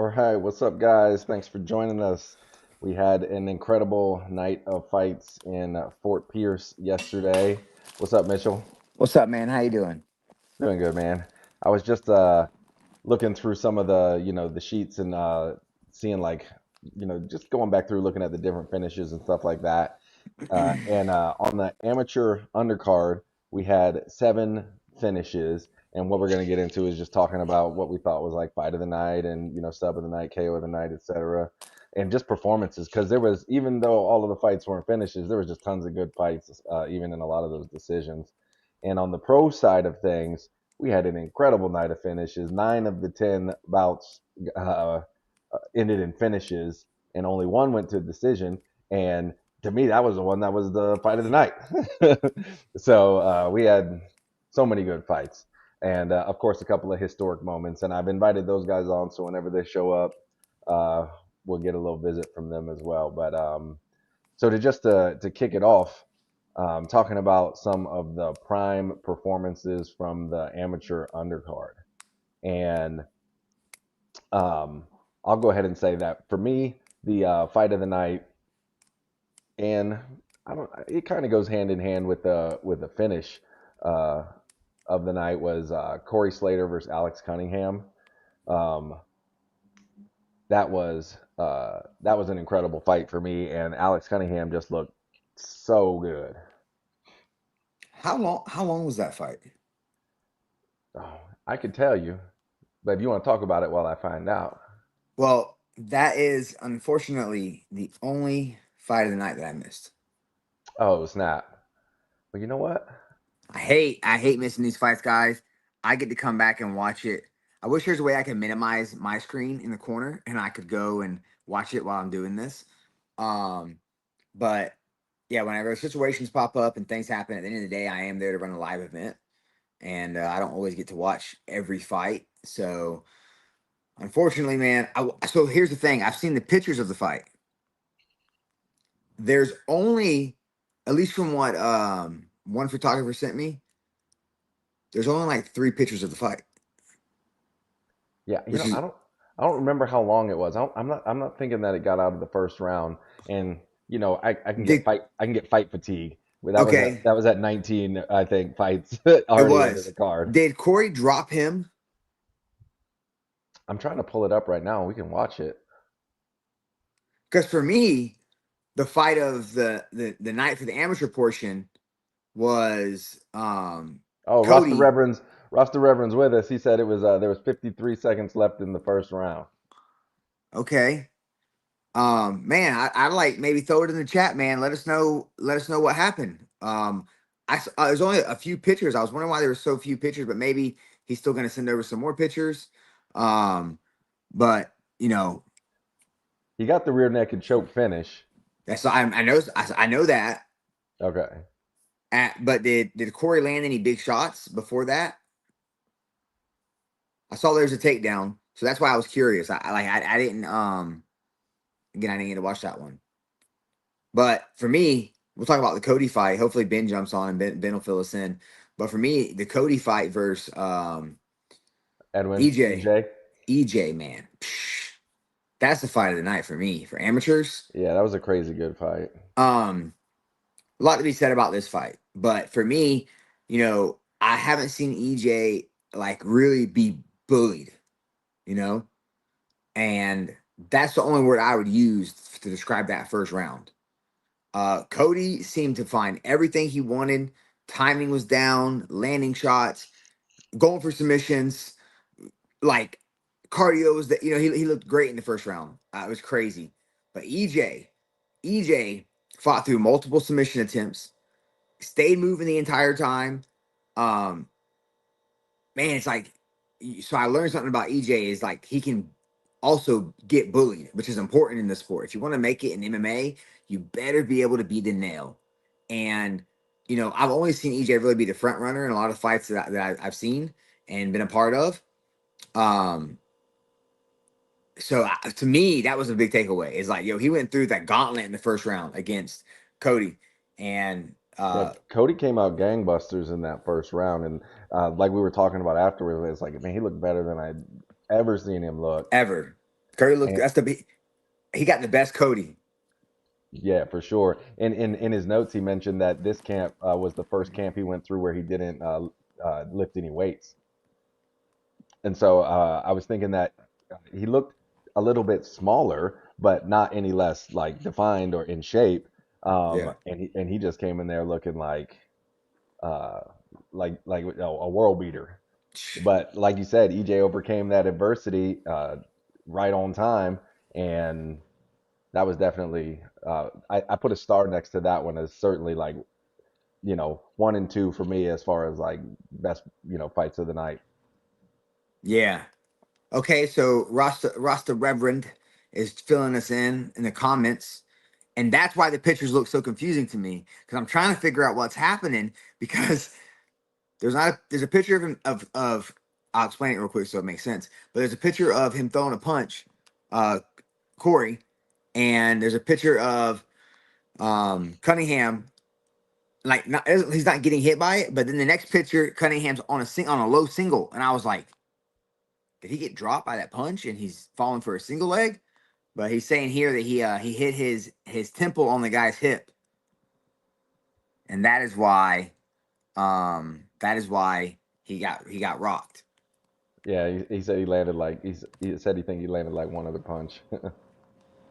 All right, what's up, guys? Thanks for joining us. We had an incredible night of fights in Fort Pierce yesterday. What's up, Mitchell? What's up, man? How you doing? Doing good, man. I was just looking through some of the sheets and seeing just going back through looking at the different finishes and stuff like that. And on the amateur undercard, we had seven finishes. And what we're going to get into is just talking about what we thought was like fight of the night and, sub of the night, KO of the night, etc. And just performances. Because there was, even though all of the fights weren't finishes, there was just tons of good fights, even in a lot of those decisions. And on the pro side of things, we had an incredible night of finishes. Nine of the 10 bouts uh, ended in finishes, and only one went to decision. And to me, that was the one that was the fight of the night. So we had so many good fights, and of course, a couple of historic moments. And I've invited those guys on, so whenever they show up, uh, we'll get a little visit from them as well. But so to kick it off, talking about some of the prime performances from the amateur undercard, and um, I'll go ahead and say that for me, the fight of the night, and I don't, it kind of goes hand in hand with the finish uh, of the night was Corey Slater versus Alex Cunningham. Um, that was an incredible fight for me, and Alex Cunningham just looked so good. How long was that fight? Oh, I could tell you, but if you want to talk about it while I find out. Well, that is unfortunately the only fight of the night that I missed. Oh, snap. But you know what? I hate missing these fights, guys. I get to come back and watch it. I wish there's a way I can minimize my screen in the corner and I could go and watch it while I'm doing this. Um, but yeah, whenever situations pop up and things happen, at the end of the day, I am there to run a live event, and I don't always get to watch every fight. So unfortunately, man. So here's the thing: I've seen the pictures of the fight. There's only, at least from what one photographer sent me, there's only like three pictures of the fight. Yeah, Which is I don't remember how long it was. I'm not thinking that it got out of the first round. And did I can get fight fatigue. Well, okay. that was at 19, I think, fights It already into the was. card. Did Corey drop him? I'm trying to pull it up right now. We can watch it. Because for me, the fight of the night for the amateur portion was Oh, Cody. Ross the Reverend's with us. He said it was there was 53 seconds left in the first round. Okay. Man, I'd like maybe throw it in the chat, man. Let us know. Let us know what happened. There's only a few pictures. I was wondering why there were so few pictures, but maybe he's still going to send over some more pictures. Um, but you know, He got the rear naked choke finish. I know that. Okay. But did Corey land any big shots before that? I saw there's a takedown, so that's why I was curious. I didn't again, I didn't get to watch that one. But for me, we'll talk about the Cody fight. Hopefully Ben jumps on and Ben will fill us in. But for me, the Cody fight versus Edwin, EJ, EJ. EJ, man, psh, that's the fight of the night for me. For amateurs, Yeah, that was a crazy good fight. um, a lot to be said about this fight. But for me, I haven't seen EJ like really be bullied, you know, and that's the only word I would use to describe that first round. Cody seemed to find everything he wanted. Timing was down, landing shots, going for submissions, like cardio was that he looked great in the first round. It was crazy. But EJ fought through multiple submission attempts, stayed moving the entire time. Um, man, it's like so I learned something about EJ is like he can also get bullied, which is important in the sport. If you want to make it in MMA, you better be able to beat the nail. And I've only seen EJ really be the front runner in a lot of fights I've seen and been a part of. Um, to me, that was a big takeaway. Is like, yo, he went through that gauntlet in the first round against Cody, and Yeah, Cody came out gangbusters in that first round, and like we were talking about afterwards, it's like, man, he looked better than I'd ever seen him look. ever. Cody looked. And That's he got the best Cody. yeah, for sure. And in his notes, he mentioned that this camp was the first camp he went through where he didn't lift any weights. And so I was thinking that he looked a little bit smaller, but not any less like defined or in shape. Yeah. And he just came in there looking uh, like a world beater. But like you said, EJ overcame that adversity right on time, and that was definitely I put a star next to that one as certainly like one and two for me as far as like best fights of the night. Yeah. Okay, so Rasta Reverend is filling us in the comments, and that's why the pictures look so confusing to me because I'm trying to figure out what's happening because there's a picture of him of I'll explain it real quick so it makes sense. But there's a picture of him throwing a punch, uh, Corey, and there's a picture of Cunningham like not he's not getting hit by it, but then the next picture Cunningham's on a low single, and I was like, did he get dropped by that punch and he's falling for a single leg? But he's saying here that he hit his temple on the guy's hip, and that is why he got rocked. Yeah, he said he landed like he said he think he landed like one other punch.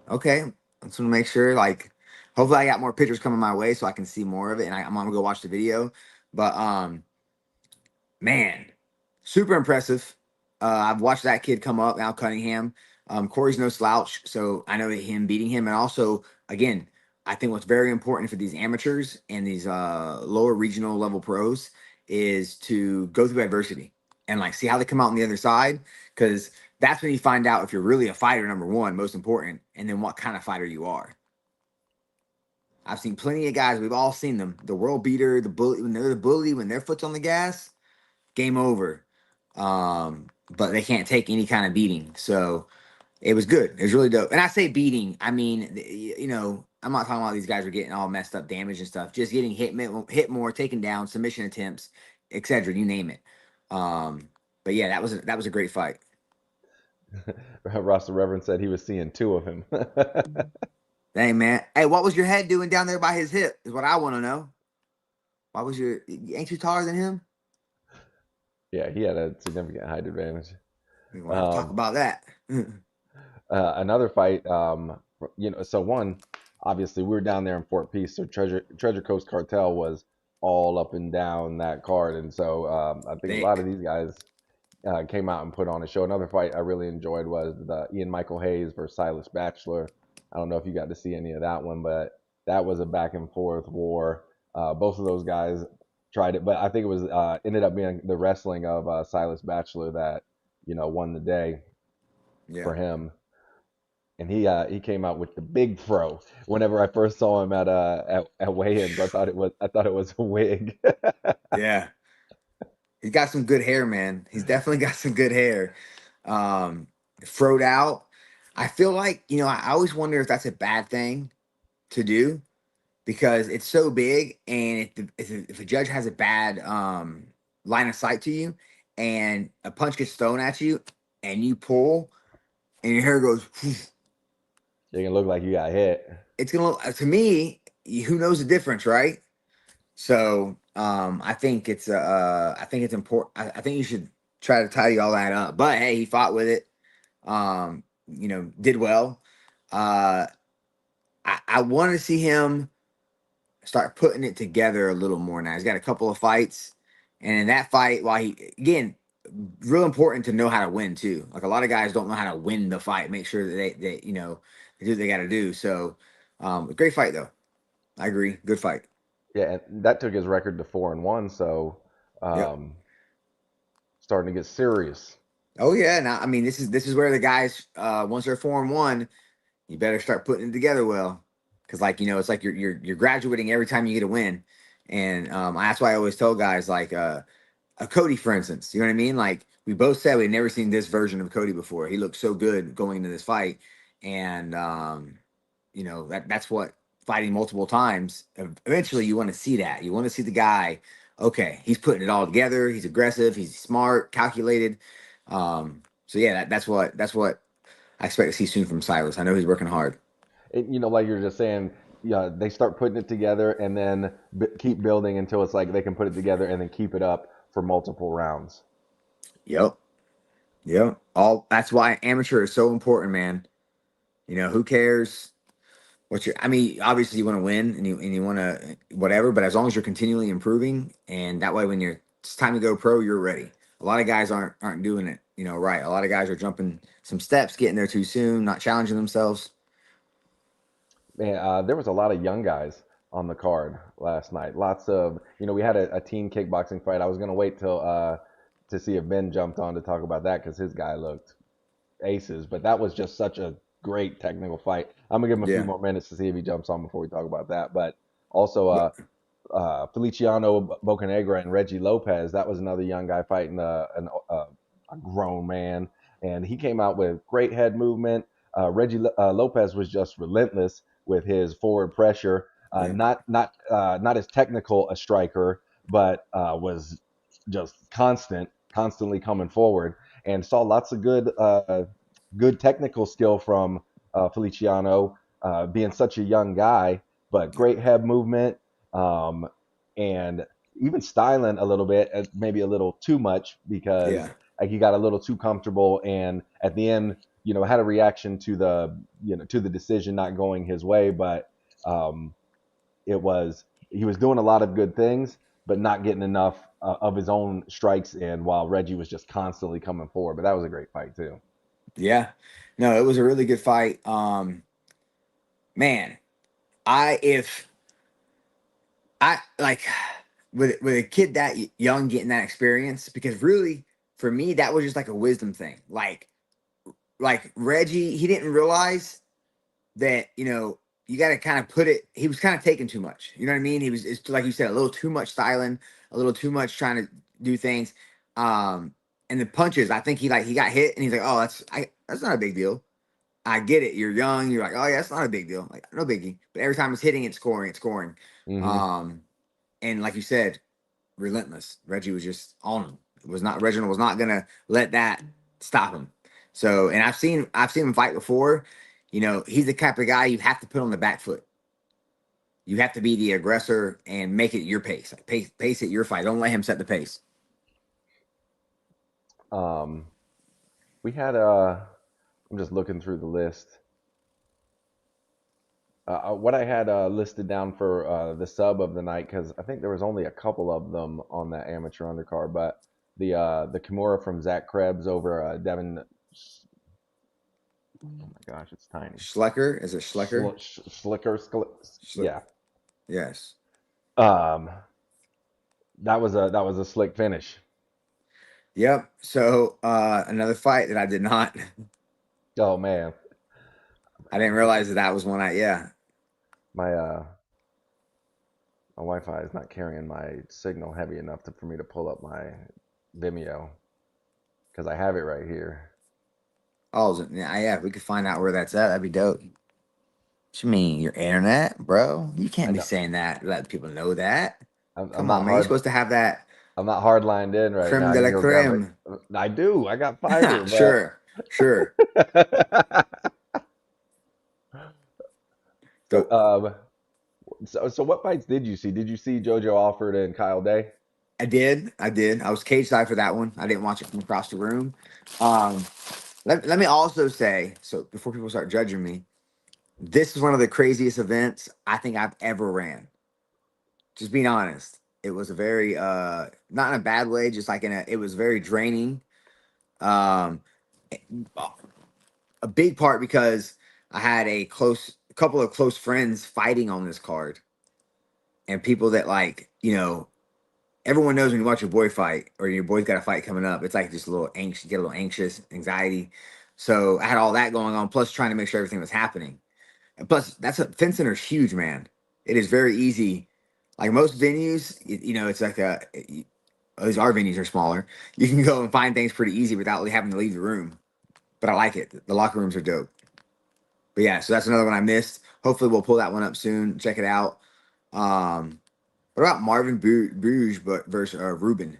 Okay, I just want to make sure. Like, hopefully, I got more pictures coming my way so I can see more of it, and I'm gonna go watch the video. But man, super impressive. I've watched that kid come up now, Cunningham. Corey's no slouch, so I know that him beating him, and also again, I think what's very important for these amateurs and these lower regional level pros is to go through adversity and like see how they come out on the other side, because that's when you find out if you're really a fighter. Number one, most important, and then what kind of fighter you are. I've seen plenty of guys. We've all seen them. The world beater, the bully. When they're the bully, when their foot's on the gas, game over. But they can't take any kind of beating. So it was good. It was really dope. And I say beating, I mean, I'm not talking about these guys were getting all messed up, damage and stuff. Just getting hit more, taken down, submission attempts, etc. You name it. Um, but yeah, that was a great fight. Ross the Reverend said he was seeing two of him. Dang man, hey, what was your head doing down there by his hip? Is what I want to know. Why was your ain't you taller than him? Yeah, he had a significant height advantage. We're gonna have to talk Um, about that. Another fight, so one, obviously we were down there in Fort Peace, so Treasure Coast Cartel was all up and down that card, and so I think a lot of Thick. these guys came out and put on a show. Another fight I really enjoyed was the Ian Michael Hayes versus Silas Batchelor. I don't know if you got to see any of that one, but that was a back and forth war. Both of those guys tried it, but I think it was ended up being the wrestling of Silas Batchelor that won the day Yeah. for him. And he came out with the big fro. Whenever I first saw him at weigh-ins, I thought it was a wig. Yeah. He's got some good hair, man. He's definitely got some good hair. Froed out. I feel like, I always wonder if that's a bad thing to do because it's so big, and if a judge has a bad line of sight to you and a punch gets thrown at you and you pull and your hair goes, You can look like you got hit. it's gonna look to me, who knows the difference, right? So I think it's important. I think you should try to tidy all that up. But hey, he fought with it. Did well. Uh, I want to see him start putting it together a little more now. He's got a couple of fights, and in that fight, while he again, real important to know how to win too. Like a lot of guys don't know how to win the fight. Make sure that they do what they got to do. So, great fight though. I agree. Good fight. Yeah, and that took his record to 4-1. So Yep. um, starting to get serious. Oh yeah. Now I mean this is where the guys once they're 4-1, you better start putting it together well. Cause like, it's like you're graduating every time you get a win. And that's why I always tell guys like a Cody, for instance, you know what I mean? Like we both said we'd never seen this version of Cody before. He looked so good going into this fight. And that's what fighting multiple times. Eventually you want to see that. You want to see the guy, okay, he's putting it all together, he's aggressive, he's smart, calculated. So yeah, that's what I expect to see soon from Silas. I know he's working hard. Like you're just saying, yeah, they start putting it together and then keep building until it's like they can put it together and then keep it up for multiple rounds. Yep. Yep. All that's why amateur is so important, man. Who cares what I mean, obviously you want to win and you want to whatever, but as long as you're continually improving, and that way when it's time to go pro, you're ready. A lot of guys aren't doing it, right. A lot of guys are jumping some steps, getting there too soon, not challenging themselves. Man, there was a lot of young guys on the card last night. Lots of, we had a team kickboxing fight. I was gonna wait till to see if Ben jumped on to talk about that because his guy looked aces. But that was just such a great technical fight. I'm gonna give him a few Yeah. more minutes to see if he jumps on before we talk about that. But also, But Feliciano Bocanegra and Reggie Lopez. That was another young guy fighting a grown man, and he came out with great head movement. Reggie Lopez was just relentless with his forward pressure. yeah. Not as technical a striker, but was just constantly coming forward, and saw lots of good technical skill from Feliciano, being such a young guy, but great head movement, um, and even styling a little bit, maybe a little too much because Yeah. like he got a little too comfortable, and at the end, had a reaction to the decision not going his way, but um, it was he was doing a lot of good things, but not getting enough of his own strikes in, while Reggie was just constantly coming forward. But that was a great fight too. Yeah. No, it was a really good fight. Man, I if I like with a kid that young getting that experience, because really for me that was just like a wisdom thing. Like Reggie, he didn't realize that you got to kind of put it. He was kind of taking too much. You know what I mean? It's like you said, a little too much styling, a little too much trying to do things. Um, and the punches, I think he got hit, and he's like, oh, that's not a big deal. I get it. You're young. You're like, oh yeah, it's not a big deal. Like no biggie. But every time it's hitting, it's scoring. It's scoring. Hmm. Um, and like you said, relentless. Reggie was just on him. It was not Reginald was not gonna let that stop him. So, and I've seen him fight before. He's the type of guy you have to put on the back foot. You have to be the aggressor and make it your pace. Like pace it your fight. Don't let him set the pace. Um, we had I'm just looking through the list. What I had listed down for the sub of the night, because I think there was only a couple of them on that amateur undercard, but the Kimura from Zach Krebs over Devin. Oh my gosh, it's tiny. Schlecker, is it Schlecker? Slicker, Schlick. yeah. Yes. Um, that was a slick finish. Yep. So another fight that I did not. Oh man, I didn't realize that was one. Yeah. my my Wi-Fi is not carrying my signal heavy enough for me to pull up my Vimeo because I have it right here. Oh, yeah. We could find out where that's at. That'd be dope. What you mean your internet, bro? You I can't be know saying that. Let people know that. I'm Come not on, man. You're hard. supposed to have that I'm not hard lined in right now. creme I de can la go grab it. creme. I do. I got fiber, but Sure. Sure. so So so what fights did you see? Did you see JoJo Alford and Kyle Day? I did. I did. I was cage side for that one. I didn't watch it from across the room. Um, let me also say, so before people start judging me, this is one of the craziest events I think I've ever ran. Just being honest. It was a very not in a bad way, just like it was very draining. Um a big part because I had a couple of close friends fighting on this card, and people that everyone knows when you watch your boy fight or your boy's got a fight coming up, it's like just a little anxious, you get a little anxious, anxiety. So I had all that going on, plus trying to make sure everything was happening. And plus, Fence Center's huge, man. It is very easy. Like most venues, it's like at least our venues are smaller. You can go and find things pretty easy without really having to leave the room. But I like it. The locker rooms are dope. But yeah, so that's another one I missed. Hopefully, we'll pull that one up soon. Check it out. What about Marvin Bruges but versus Ruben?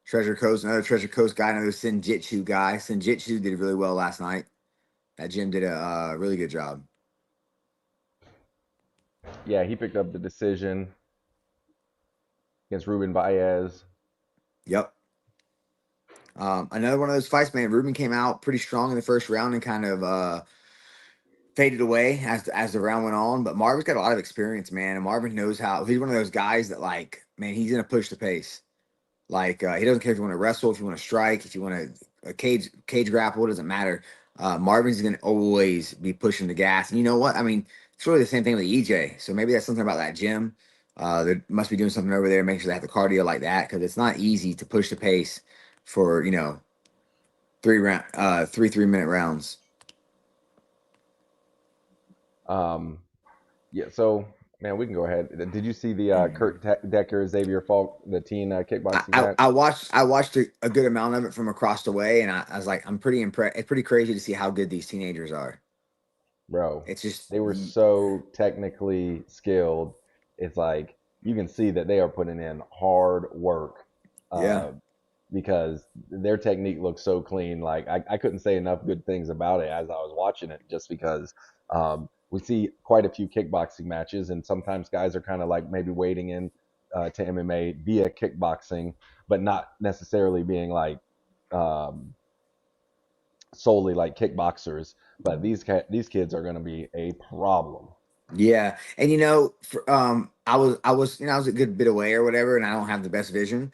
Treasure Coast, another Treasure Coast guy, another Senjitsu guy. Senjitsu did really well last night. That gym did a really good job. Yeah, he picked up the decision against Ruben Baez. Yep. Another one of those fights, man. Ruben came out pretty strong in the first round and kind of faded away as the round went on. But Marvin's got a lot of experience, man, and Marvin knows how. He's one of those guys that, like, man, he's gonna push the pace. Like, he doesn't care if you want to wrestle, if you want to strike, if you want to cage grapple. It doesn't matter. Marvin's gonna always be pushing the gas. And you know what? I mean, it's really the same thing with EJ. So maybe that's something about that gym. They must be doing something over there, make sure they have the cardio like that, because it's not easy to push the pace for 3 3 minute rounds. Um, yeah, so man, we can go ahead. Did you see the Decker Xavier Falk the teen kickboxing match, I watched a good amount of it from across the way, and I was like, I'm pretty impressed. It's pretty crazy to see how good these teenagers are. bro? It's just, They were so technically skilled. It's like you can see that they are putting in hard work. yeah, Uh, because their technique looks so clean. Like I couldn't say enough good things about it as I was watching it, just because we see quite a few kickboxing matches, and sometimes guys are kind of like maybe wading in to MMA via kickboxing, but not necessarily being like um, solely like kickboxers. But these kids are going to be a problem. yeah. And I was a good bit away or whatever, and I don't have the best vision.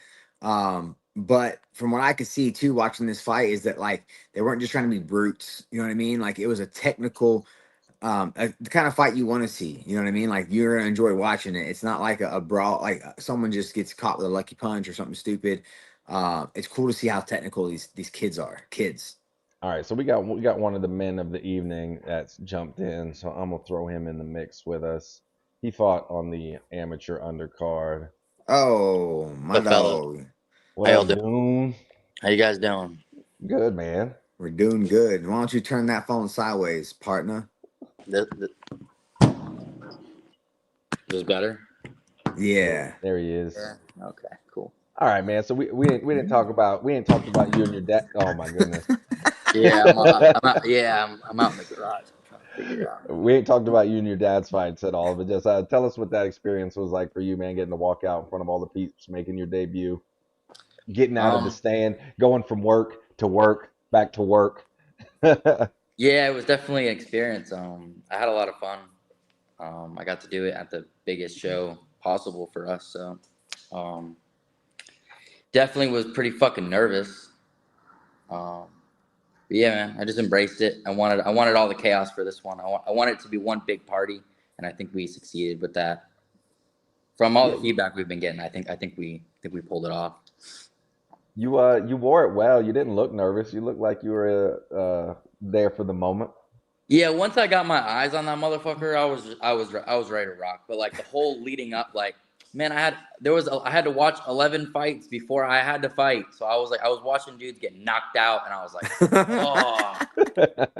But from what I could see too, watching this fight, is that, like, they weren't just trying to be brutes. You know what I mean? Like, it was a technical, the kind of fight you want to see. You know what I mean? Like, you're gonna enjoy watching it. It's not like a brawl, like someone just gets caught with a lucky punch or something stupid. It's cool to see how technical these kids are. Kids. All right, so we got one of the men of the evening that's jumped in, so I'm gonna throw him in the mix with us. He fought on the amateur undercard. Oh, my Up, fellas? dog. What How y'all up, doing? Doom? How you guys doing? Good, man. We're doing good. Why don't you turn that phone sideways, partner? This better? Yeah. There he is. Yeah. Okay. Cool. All right, man. So we ain't talked about you and your dad. Oh my goodness. Yeah, I'm out. Yeah, I'm out in the garage. I'm trying to figure it out. We ain't talked about you and your dad's fights at all, but just tell us what that experience was like for you, man, getting to walk out in front of all the peeps, making your debut, getting out of the Um, stand, going from work to work, back to work. yeah, it was definitely an experience. I had a lot of fun. I got to do it at the biggest show possible for us, so um, definitely was pretty fucking nervous. Um, but yeah, man, I just embraced it. I wanted all the chaos for this one. I wanted it to be one big party, and I think we succeeded with that. From all Yeah, the feedback we've been getting, I think we pulled it off. you wore it well. You didn't look nervous. You looked like you were there for the moment. Yeah, once I got my eyes on that motherfucker, I was ready to rock. But like the whole leading up, like, man, I had to watch 11 fights before I had to fight. So I was watching dudes get knocked out, and I was like, oh,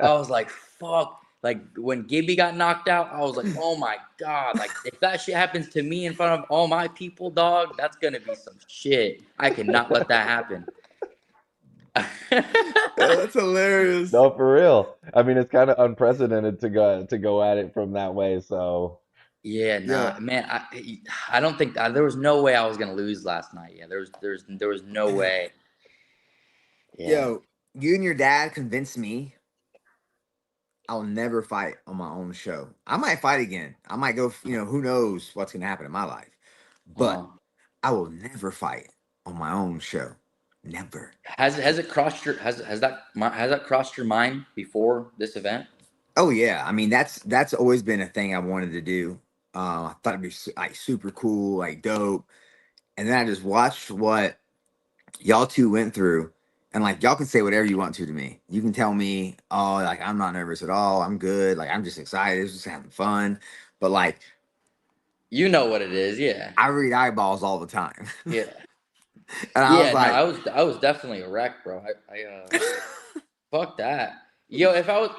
I was like, fuck. Like when Gibby got knocked out, I was like, oh my god. Like if that shit happens to me in front of all my people, dog, that's gonna be some shit. I cannot let that happen. That's hilarious. No, for real. I mean, it's kind of unprecedented to go at it from that way. So Yeah, Yo, nah, man. I don't think there was no way I was gonna lose last night. Yeah, there was no way. Yeah. yo, you and your dad convinced me I'll never fight on my own show. I might fight again. I might go, who knows what's going to happen in my life. But Uh, I will never fight on my own show. Never. has it crossed your has that crossed your mind before this event? Oh yeah, I mean that's always been a thing I wanted to do. I thought it'd be like super cool, like dope. And then I just watched what y'all two went through, and like y'all can say whatever you want to me. You can tell me, oh, like I'm not nervous at all. I'm good. Like I'm just excited. It's just having fun. But like You know what it is, yeah. I read eyeballs all the time, Yeah. and I was Yeah, no, like, I was definitely a wreck, bro. Fuck that. Yo, if I was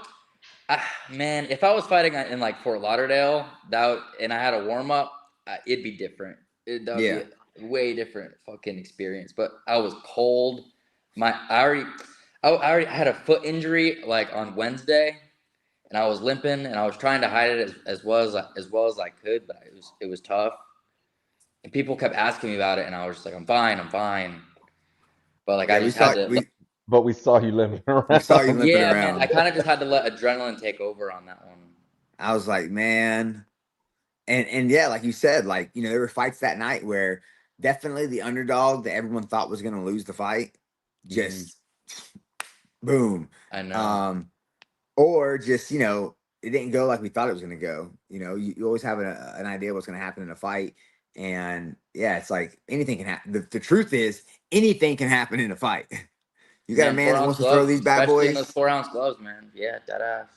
man, if I was fighting in like Fort Lauderdale, and I had a warm up, it'd be different. That would be yeah, way different fucking experience. But I was cold. I already had a foot injury like on Wednesday, and I was limping, and I was trying to hide it as well as I could, but it was tough. And people kept asking me about it, and I was just like, I'm fine, I'm fine. But like Yeah, I just had to. But we saw you limping we saw you around. limping Yeah, man. I around. kind of just had to let adrenaline take over on that one. I was like, man, and yeah, like you said, like there were fights that night where definitely the underdog that everyone thought was gonna lose the fight, just boom. I know. Or just it didn't go like we thought it was gonna go. You always have an idea what's gonna happen in a fight, and yeah, it's like anything can happen. The truth is anything can happen in a fight. You got a Man, man four that ounce wants to throw gloves, these bad especially in those boys. 4 ounce gloves, man. Yeah, dead ass.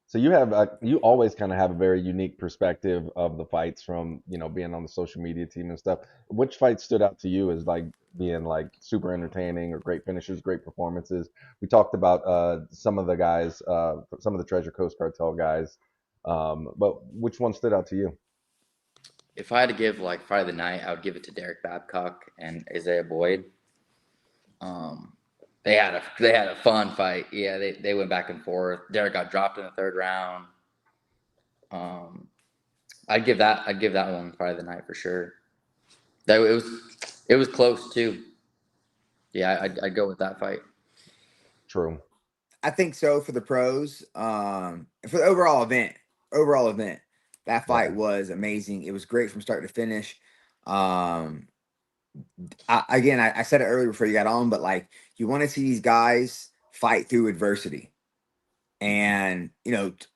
So you have you always kind of have a very unique perspective of the fights from being on the social media team and stuff. Which fight stood out to you as like being like super entertaining or great finishes, great performances? We talked about some of the guys, some of the Treasure Coast Cartel guys, but which one stood out to you? If I had to give like fight of the night, I would give it to Derek Babcock and Isaiah Boyd. Um, they had a fun fight. Yeah, they went back and forth. Derek got dropped in the third round. Um, I'd give that one fight of the night for sure. That it was close too. Yeah, I'd go with that fight. True. I think so for the pros. For the overall event, that fight Yeah. was amazing. It was great from start to finish. Um, I said it earlier before you got on, but like you want to see these guys fight through adversity. And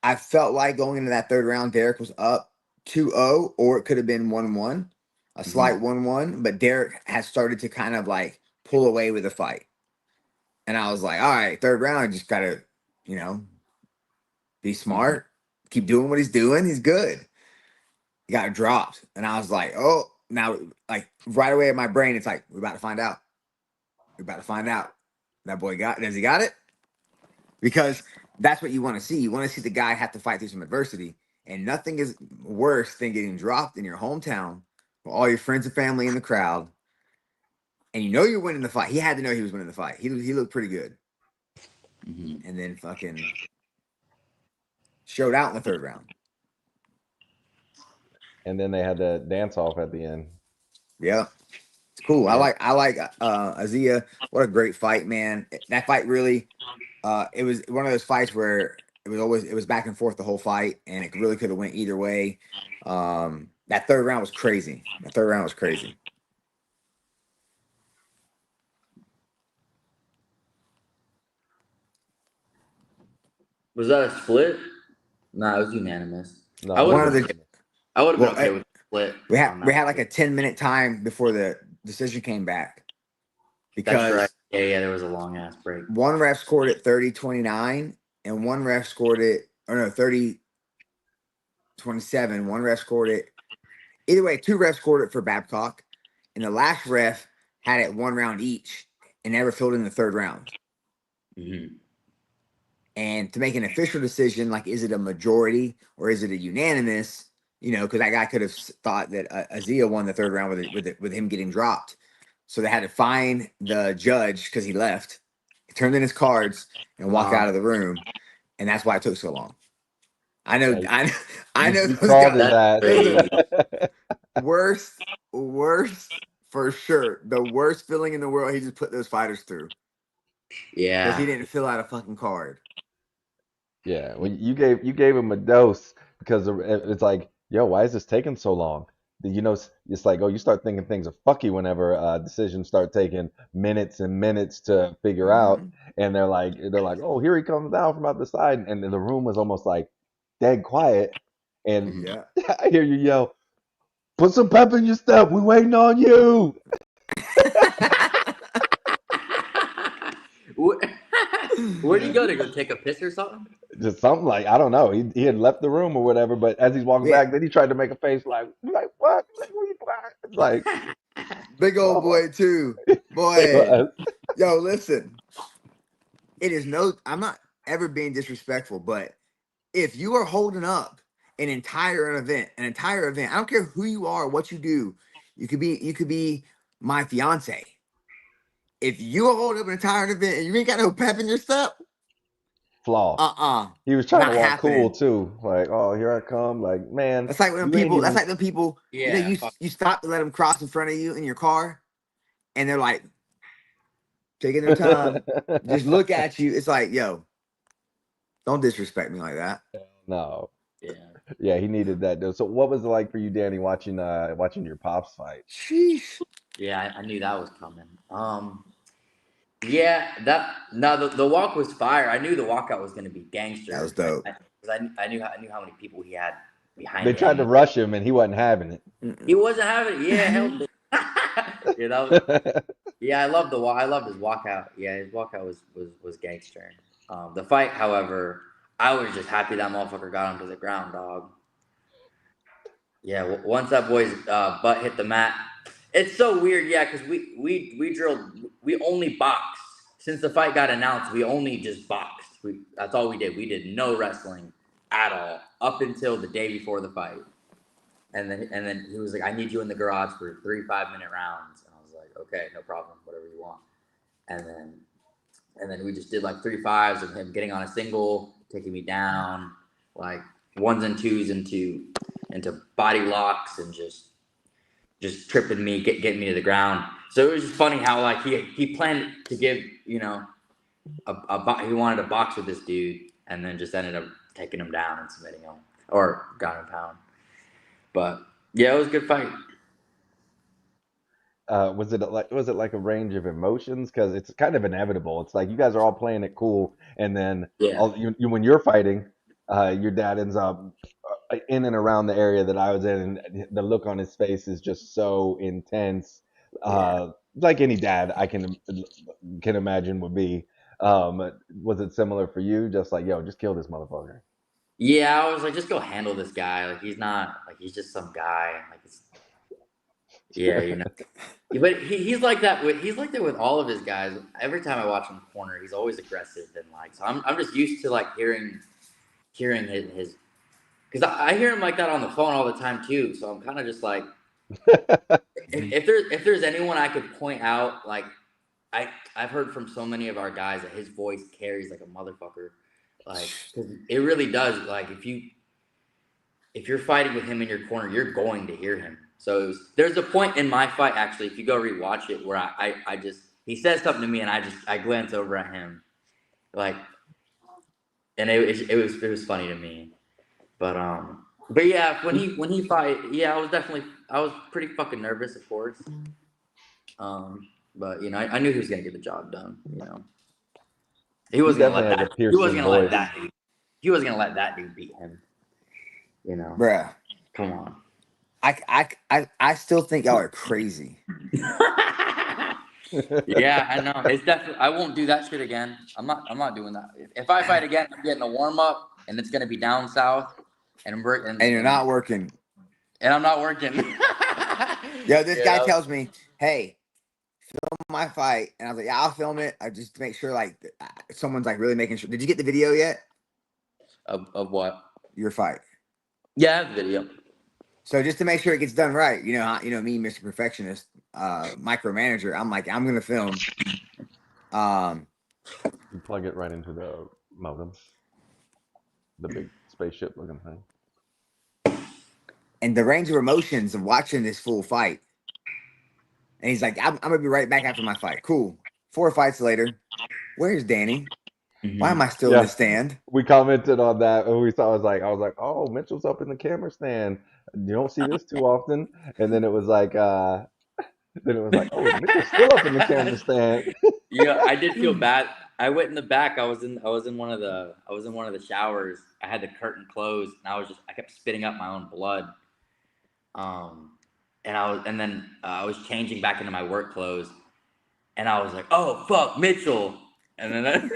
I felt like going into that third round, Derek was up 2-0, or it could have been 1-1, a slight 1-1. But Derek has started to kind of like pull away with the fight. And I was like, all right, third round, just gotta, be smart, keep doing what he's doing. He's good. He got dropped. And I was like, oh, now, like right away in my brain, it's like, we're about to find out. We're about to find out. Does he got it? Because that's what you want to see. You want to see the guy have to fight through some adversity. And nothing is worse than getting dropped in your hometown with all your friends and family in the crowd. And you're winning the fight. He had to know he was winning the fight. He looked pretty good. And then fucking showed out in the third round. And then they had the dance off at the end. Yeah. It's cool. Yeah. I like Azia. What a great fight, man. That fight really it was one of those fights where it was back and forth the whole fight, and it really could have went either way. That third round was crazy. Was that a split? Nah, it was unanimous. No, I would One have of been the okay. I would have well, been okay with the split. we had like a 10-minute time before the decision came back because That's right. Yeah, there was a long ass break. one ref scored it 30-29, and one ref scored it 30-27. One ref scored it either way. Two refs scored it for Babcock, and the last ref had it 1 round each and never filled in the third round. And to make an official decision, like, is it a majority or is it a unanimous? Because that guy could have thought that Azia won the third round with him getting dropped. So they had to fine the judge because he left, turned in his cards, and walk out of the room. And that's why it took so long. I know. Yeah, I know. you Those called it guys, that. worst for sure. The worst feeling in the world. He just put those fighters through. Yeah. Because he didn't fill out a fucking card. Yeah, well, you gave him a dose because it's like, yo, why is this taking so long? It's like, oh, you start thinking things are fucky whenever decisions start taking minutes and minutes to figure out, and they're like, oh, here he comes down from out the side, and the room was almost like dead quiet, and Yeah. I hear you yell, "Put some pep in your step. We waiting on you." Where'd he go to go take a piss or something? Just something like, I don't know. He had left the room or whatever, but as he's walking Yeah. back, then he tried to make a face like what? Like, Big old boy too. Boy. Yo, listen. I'm not ever being disrespectful, but if you are holding up an entire event, I don't care who you are, what you do, You could be my fiance. If you hold up an entire event and you ain't got no pep in your step, Flaw. He was trying to not walk cool happening. too. Like, oh, here I come. Like, man, That's like when you ain't people. That's even. like when people. You know, Yeah, fuck. you stop to let them cross in front of you in your car, and they're like taking their time, just look at you. It's like, yo, don't disrespect me like that. No. Yeah. Yeah, he needed that. Though. So, what was it like for you, Danny, watching your pops fight? Sheesh. Yeah, I knew that was coming. Yeah, that no, the walk was fire. I knew the walkout was gonna be That was gangster. dope. I knew how many people he had They behind tried to him. rush him, and he wasn't having it. He wasn't having it. Yeah, hell. Yeah, that was. Yeah, I loved his walkout. Yeah, his walkout was gangster. The fight, however, I was just happy that motherfucker got him to the ground, dog. Yeah, once that boy's butt hit the mat, it's so weird. Yeah, because we drilled, we only boxed since the fight got announced. We only just boxed. That's all we did. We did no wrestling at all up until the day before the fight. And then he was like, "I need you in the garage for 3 5-minute rounds." And I was like, "Okay, no problem, whatever you want." And then and then we just did like 3 5s of him getting on a single, taking me down, like ones and twos into body locks and just tripping me, getting me to the ground. So it was just funny how like he planned to give he wanted to box with this dude and then just ended up taking him down and submitting him or ground and pound. But yeah, it was a good fight. Was it like a range of emotions? Because it's kind of inevitable. It's like you guys are all playing it cool, and then Yeah, when you're fighting, your dad ends up in and around the area that I was in, and the look on his face is just so intense. yeah. Like any dad I can imagine would be. Was it similar for you? Just like, yo, just kill this motherfucker. Yeah, I was like, just go handle this guy. Like he's not like he's just some guy. Like it's yeah, you know. Yeah, but he's like that with all of his guys. Every time I watch him corner, he's always aggressive and like so I'm just used to like hearing his because I hear him like that on the phone all the time too. So I'm kind of just like if there's anyone I could point out like I've heard from so many of our guys that his voice carries like a motherfucker, like 'cause it really does. Like if you're fighting with him in your corner, you're going to hear him. So there's a point in my fight actually, if you go rewatch it, where I just he says something to me and I glance over at him like, and it was funny to me. But yeah, when he fight, yeah, I was pretty fucking nervous, of course. But I knew he was gonna get the job done. He He wasn't gonna definitely let has a that. He wasn't piercing gonna let voice. that dude. He wasn't gonna let that dude beat him. You know, Bruh. come on. I still think y'all are crazy. Yeah, I know. It's definitely. I won't do that shit again. I'm not doing that. If I fight again, I'm getting a warm up, and it's gonna be down south, and we're and And you're and, not working. and I'm not working. Yo, this Yeah, guy tells me, hey, film my fight. And I was like, yeah, I'll film it. I just to make sure like someone's like really making sure. Did you get the video yet? of what? Your fight. Yeah, I have the video. So just to make sure it gets done right, me, Mr. Perfectionist, micromanager, I'm like, I'm gonna film. You plug it right into the modem, the big spaceship looking thing. And the range of emotions of watching this full fight. And he's like, I'm gonna be right back after my fight. Cool. 4 fights later, where's Danny? Why am I still in the Yeah, stand? we commented on that and we saw. I was like, oh, Mitchell's up in the camera stand. You don't see this too often. And then it was like, oh, Mitchell's still up in the camera stand. Yeah, I did feel bad. I went in the back. I was in one of the showers. I had the curtain closed, and I kept spitting up my own blood. Um, and then I was changing back into my work clothes, and I was like, "Oh fuck, Mitchell!" And then and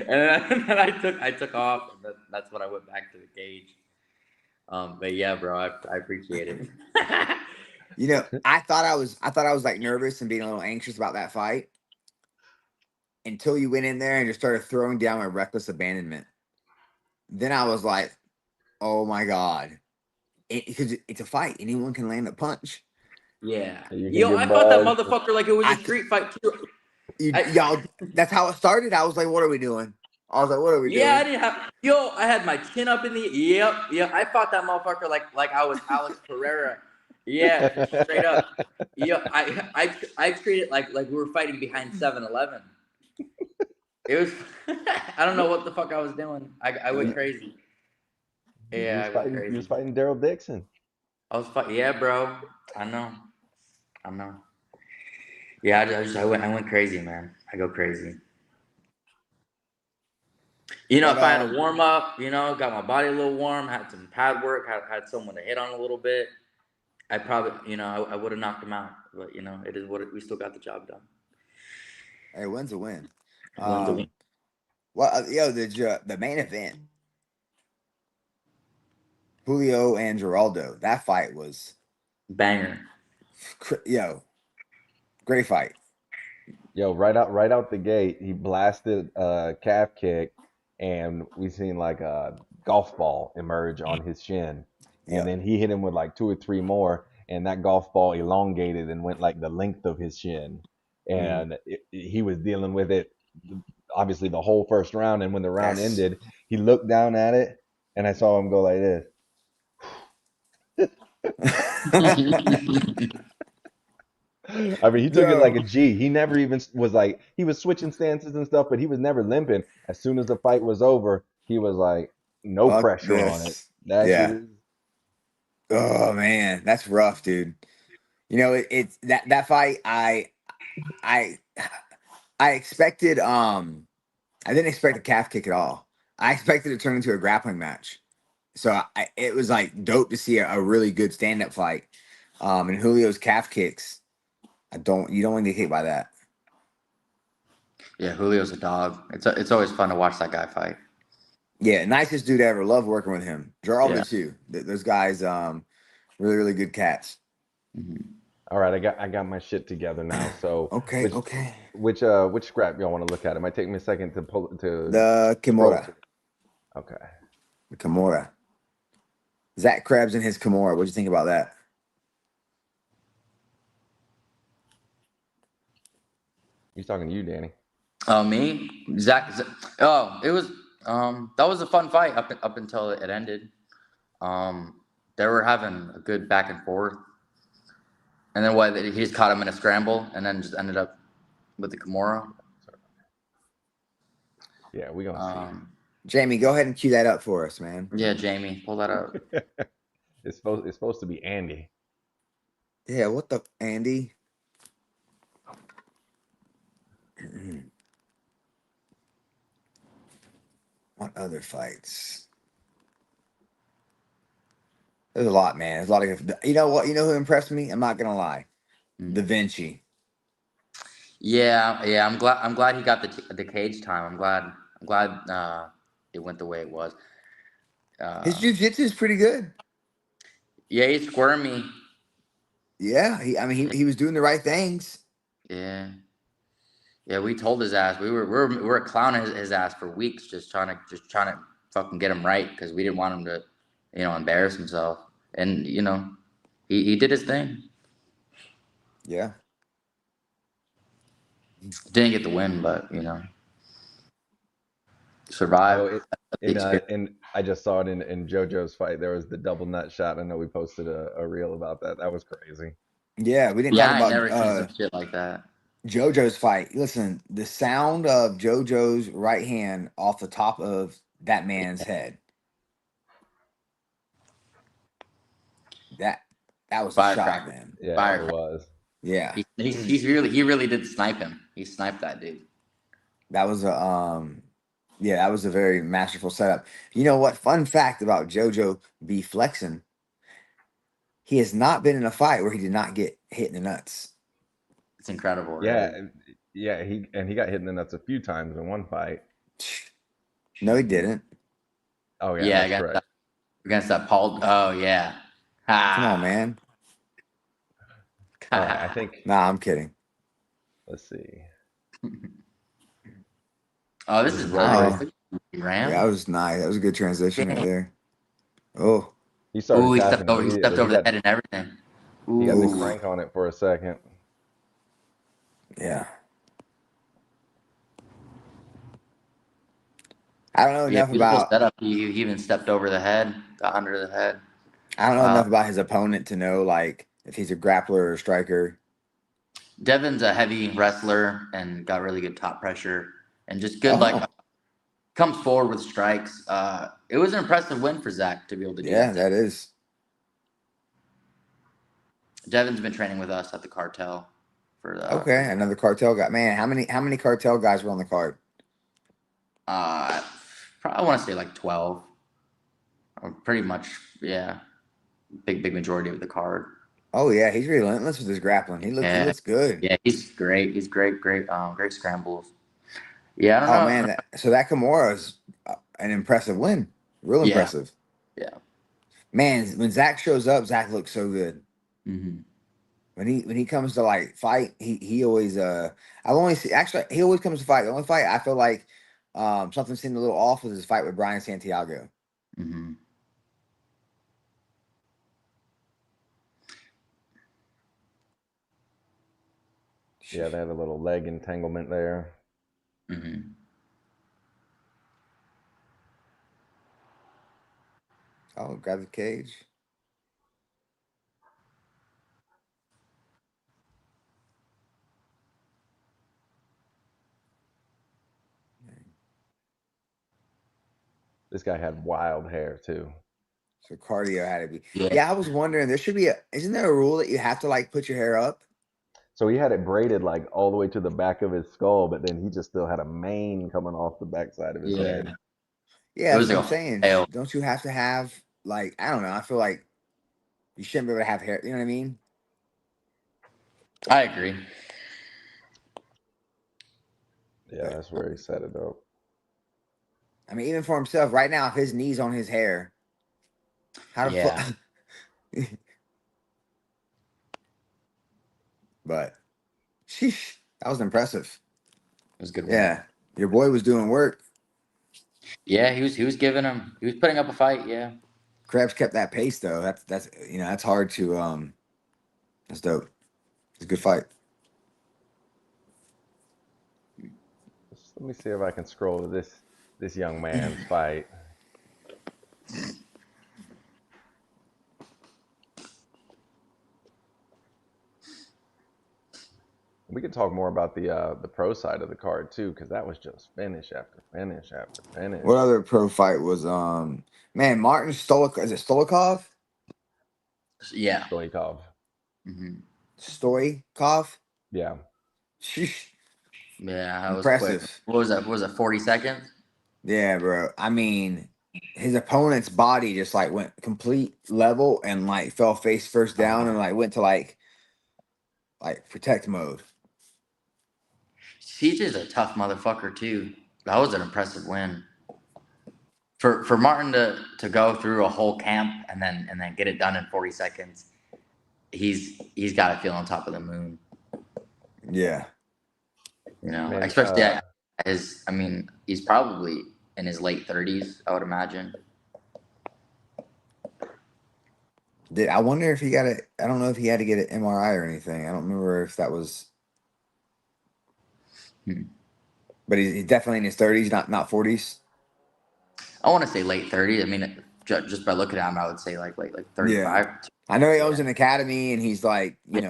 then I took off, and that's when I went back to the cage. But yeah, bro, I appreciate it. I thought I was like nervous and being a little anxious about that fight until you went in there and just started throwing down my reckless abandonment. Then I was like, oh my God. Because it's a fight. Anyone can land a punch. Yeah. You can Yo, I get fought that buzzed. motherfucker like it was a street fight too. Y'all, that's how it started. I was like, what are we doing? I was like, what are we Yeah, I doing? didn't have. Yo, I had my chin up in the. Yep. I fought that motherfucker like I was Alex Pereira. Yeah, straight up. Yo, I treated it like we were fighting behind 7-Eleven. It was. I don't know what the fuck I was doing. I went crazy. Yeah, I went You was crazy. fighting Daryl Dixon. I was fighting. Yeah, bro. I know. I know. Yeah, I went crazy, man. I go crazy. But If I had a warm up, got my body a little warm, had some pad work, had someone to hit on a little bit, I probably, I would have knocked him out. But it is what we still got the job done. hey, win's a win. Wins a win. Well, the main event, Julio and Geraldo. That fight was, Banger. great fight. Yo, right out the gate, he blasted a calf kick, and we seen like a golf ball emerge on his shin, and Yep. then he hit him with like 2 or 3 more, and that golf ball elongated and went like the length of his shin, Mm. and he was dealing with it obviously the whole first round, and when the round Yes. ended, he looked down at it, and I saw him go like this. I mean, he took it like a Yo. G. He never even was like, he was switching stances and stuff, but he was never limping. As soon as the fight was over, he was like, no Fuck pressure on it. this. That shit Yeah. is. Oh man, that's rough, dude. It's that fight. I I expected. I didn't expect a calf kick at all. I expected it to turn into a grappling match. So it was like dope to see a really good stand up fight. And Julio's calf kicks. You don't want to get hit by that. Yeah, Julio's a dog. It's always fun to watch that guy fight. Yeah, nicest dude ever. Love working with him. Yeah. Geraldo too. Those guys, really, really good cats. Mhm. All right, I got my shit together now. So Okay, okay. which scrap y'all want to look at? It might take me a second to pull to The scroll Kimura. to. Okay. The Kimura. Zach Krebs and his Kimura. What'd you think about that? He's talking to you, Danny. Oh, me, Zach. Oh, it was. That was a fun fight up until it ended. They were having a good back and forth, and then he just caught him in a scramble, and then just ended up with the Kimura. Yeah, we gonna see. Jamie, go ahead and cue that up for us, man. Yeah, Jamie, pull that up. It's supposed to be Andy. Yeah, what the Andy? What other fights? There's a lot, man. There's a lot of good. You know what? You know who impressed me? I'm not gonna lie. Da Vinci. Yeah. I'm glad he got the cage time. I'm glad it went the way it was. His Uh, jiu-jitsu is pretty good. yeah, he's squirmy. Yeah, he was doing the right things. Yeah. Yeah, we told his ass we were clowning his ass for weeks, just trying to fucking get him right because we didn't want him to, embarrass himself. And he did his thing. Yeah. Didn't get the win, but survived. Oh, That's the experience. and I just saw it in JoJo's fight. There was the double nut shot. I know we posted a reel about that. That was crazy. Yeah, we didn't Yeah, talk I ain't about never seen some shit like that. JoJo's fight. Listen, the sound of JoJo's right hand off the top of that man's head. That was a shot, Firecracker. man. Yeah, it Firecracker. was. Yeah. He really did snipe him. He sniped that dude. That was that was a very masterful setup. You know what? Fun fact about JoJo be flexing. He has not been in a fight where he did not get hit in the nuts. It's incredible, Yeah, really. yeah. He got hit in the nuts a few times in one fight. No, he didn't. Oh yeah, Yeah, that's correct. against that Paul. Oh yeah. Come on, Ha. man. All right, I think. Nah, I'm kidding. Let's see. Oh, this This is is referee. nice. Yeah, that Ram. was nice. That was a good transition right there. Oh, He started Ooh, tapping he immediately. stepped over the head and everything. He got the Oof. Ooh. crank on it for a second. Yeah. I don't know Yeah, enough beautiful about. setup. He even stepped over the head, got under the head. I don't know Uh, enough about his opponent to know like if he's a grappler or a striker. Devin's a heavy wrestler and got really good top pressure and just good like Oh, comes forward with strikes. It was an impressive win for Zach to be able to do yeah, that. that is. Devin's been training with us at the cartel for Okay, another cartel guy. Man, how many cartel guys were on the card? uh, I want to say like 12. Pretty much, yeah. Big majority of the card. Oh yeah, he's relentless with his grappling. He Yeah, looks good. yeah, he's great. He's great scrambles. Yeah, I don't Oh know. man, so that Kimura is an impressive win. Real Yeah, impressive. yeah. Man, when Zach shows up, Zach looks so good. Hmm. When he comes to like fight, he always I've only see actually he always comes to fight. The only fight I feel like something seemed a little off was his fight with Brian Santiago. Hmm. Yeah, they had a little leg entanglement there. Hmm. Oh, grab the cage. This guy had wild hair too. So cardio had to be. Yeah. Yeah, I was wondering. There should be Isn't there a rule that you have to like put your hair up? So he had it braided like all the way to the back of his skull, but then he just still had a mane coming off the backside of his Yeah. head. Yeah, It that's was what I'm like a saying. fail. Don't you have to have like I don't know. I feel like you shouldn't be able to have hair. You know what I mean? I agree. Yeah, But that's where he set it up. I mean, even for himself, right now, if his knees on his hair, how the Yeah. fuck? But sheesh, that was impressive. It was a good win. Yeah, your boy was doing work. Yeah, he was giving him he was putting up a fight, yeah. Krebs kept that pace though. That's that's hard to That's dope. It's a good fight. Let me see if I can scroll to this young man's fight. We could talk more about the pro side of the card too, because that was just finish after finish after finish. What other pro fight was man Martin Stolikov? Is it Stolikov? Yeah. Stoikov. Hmm. Stoikov? Yeah. Sheesh, Yeah, that was quick. impressive. What was that? What was it, 40 seconds? Yeah, bro. I mean, his opponent's body just like went complete level and like fell face first down and like went to like protect mode. CJ's a tough motherfucker too. That was an impressive win. For Martin to go through a whole camp and then get it done in 40 seconds, he's got to feel on top of the moon. Yeah. You know, Man, especially at his. I mean, he's probably in his late 30s, I would imagine. I wonder if he got it. I don't know if he had to get an MRI or anything. I don't remember if that was. Hmm. But he's definitely in his 30s, not 40s. I want to say late 30s. I mean, just by looking at him, I would say like Yeah. 35. I know he Yeah, owns an academy and he's like, yeah,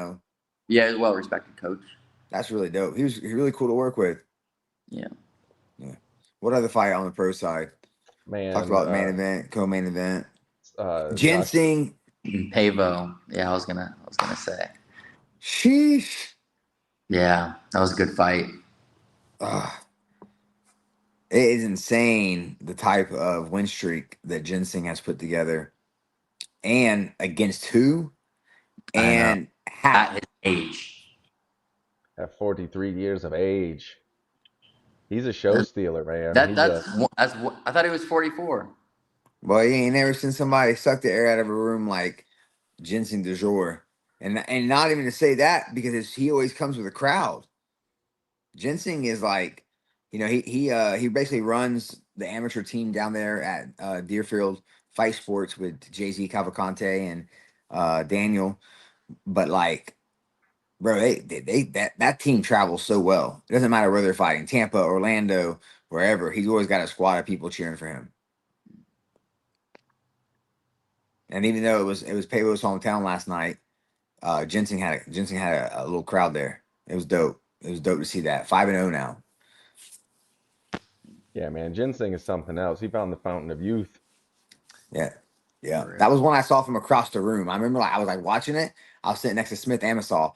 yeah. He's a well-respected coach. that's really dope. He was really cool to work with. Yeah. Yeah. What other fight on the pro side? Talked man, about main event, co-main event. Josh. Ginseng. Pavo. Yeah, I was gonna say. Sheesh. Yeah, that was a good fight. Ugh. It is insane the type of win streak that Ginseng has put together. And against who? I know. And how? At his age. At 43 years of age. He's a show stealer, man. That He just that's I thought he was 44. Boy, you ain't never seen somebody suck the air out of a room like Ginseng du jour. And not even to say that because he always comes with a crowd. Ginseng is like, he basically runs the amateur team down there at Deerfield Fight Sports with Jay Z Cavalcante and Daniel. But like, bro, that team travels so well. It doesn't matter where they're fighting, Tampa, Orlando, wherever. He's always got a squad of people cheering for him. And even though it was Paylo's hometown last night, Ginseng had a little crowd there. It was dope. It was dope to see that. 5-0 now. Yeah, man, ginseng is something else. He found the fountain of youth. Yeah. Yeah. That was one I saw from across the room. I remember I was like watching it. I was sitting next to Smith Amasol.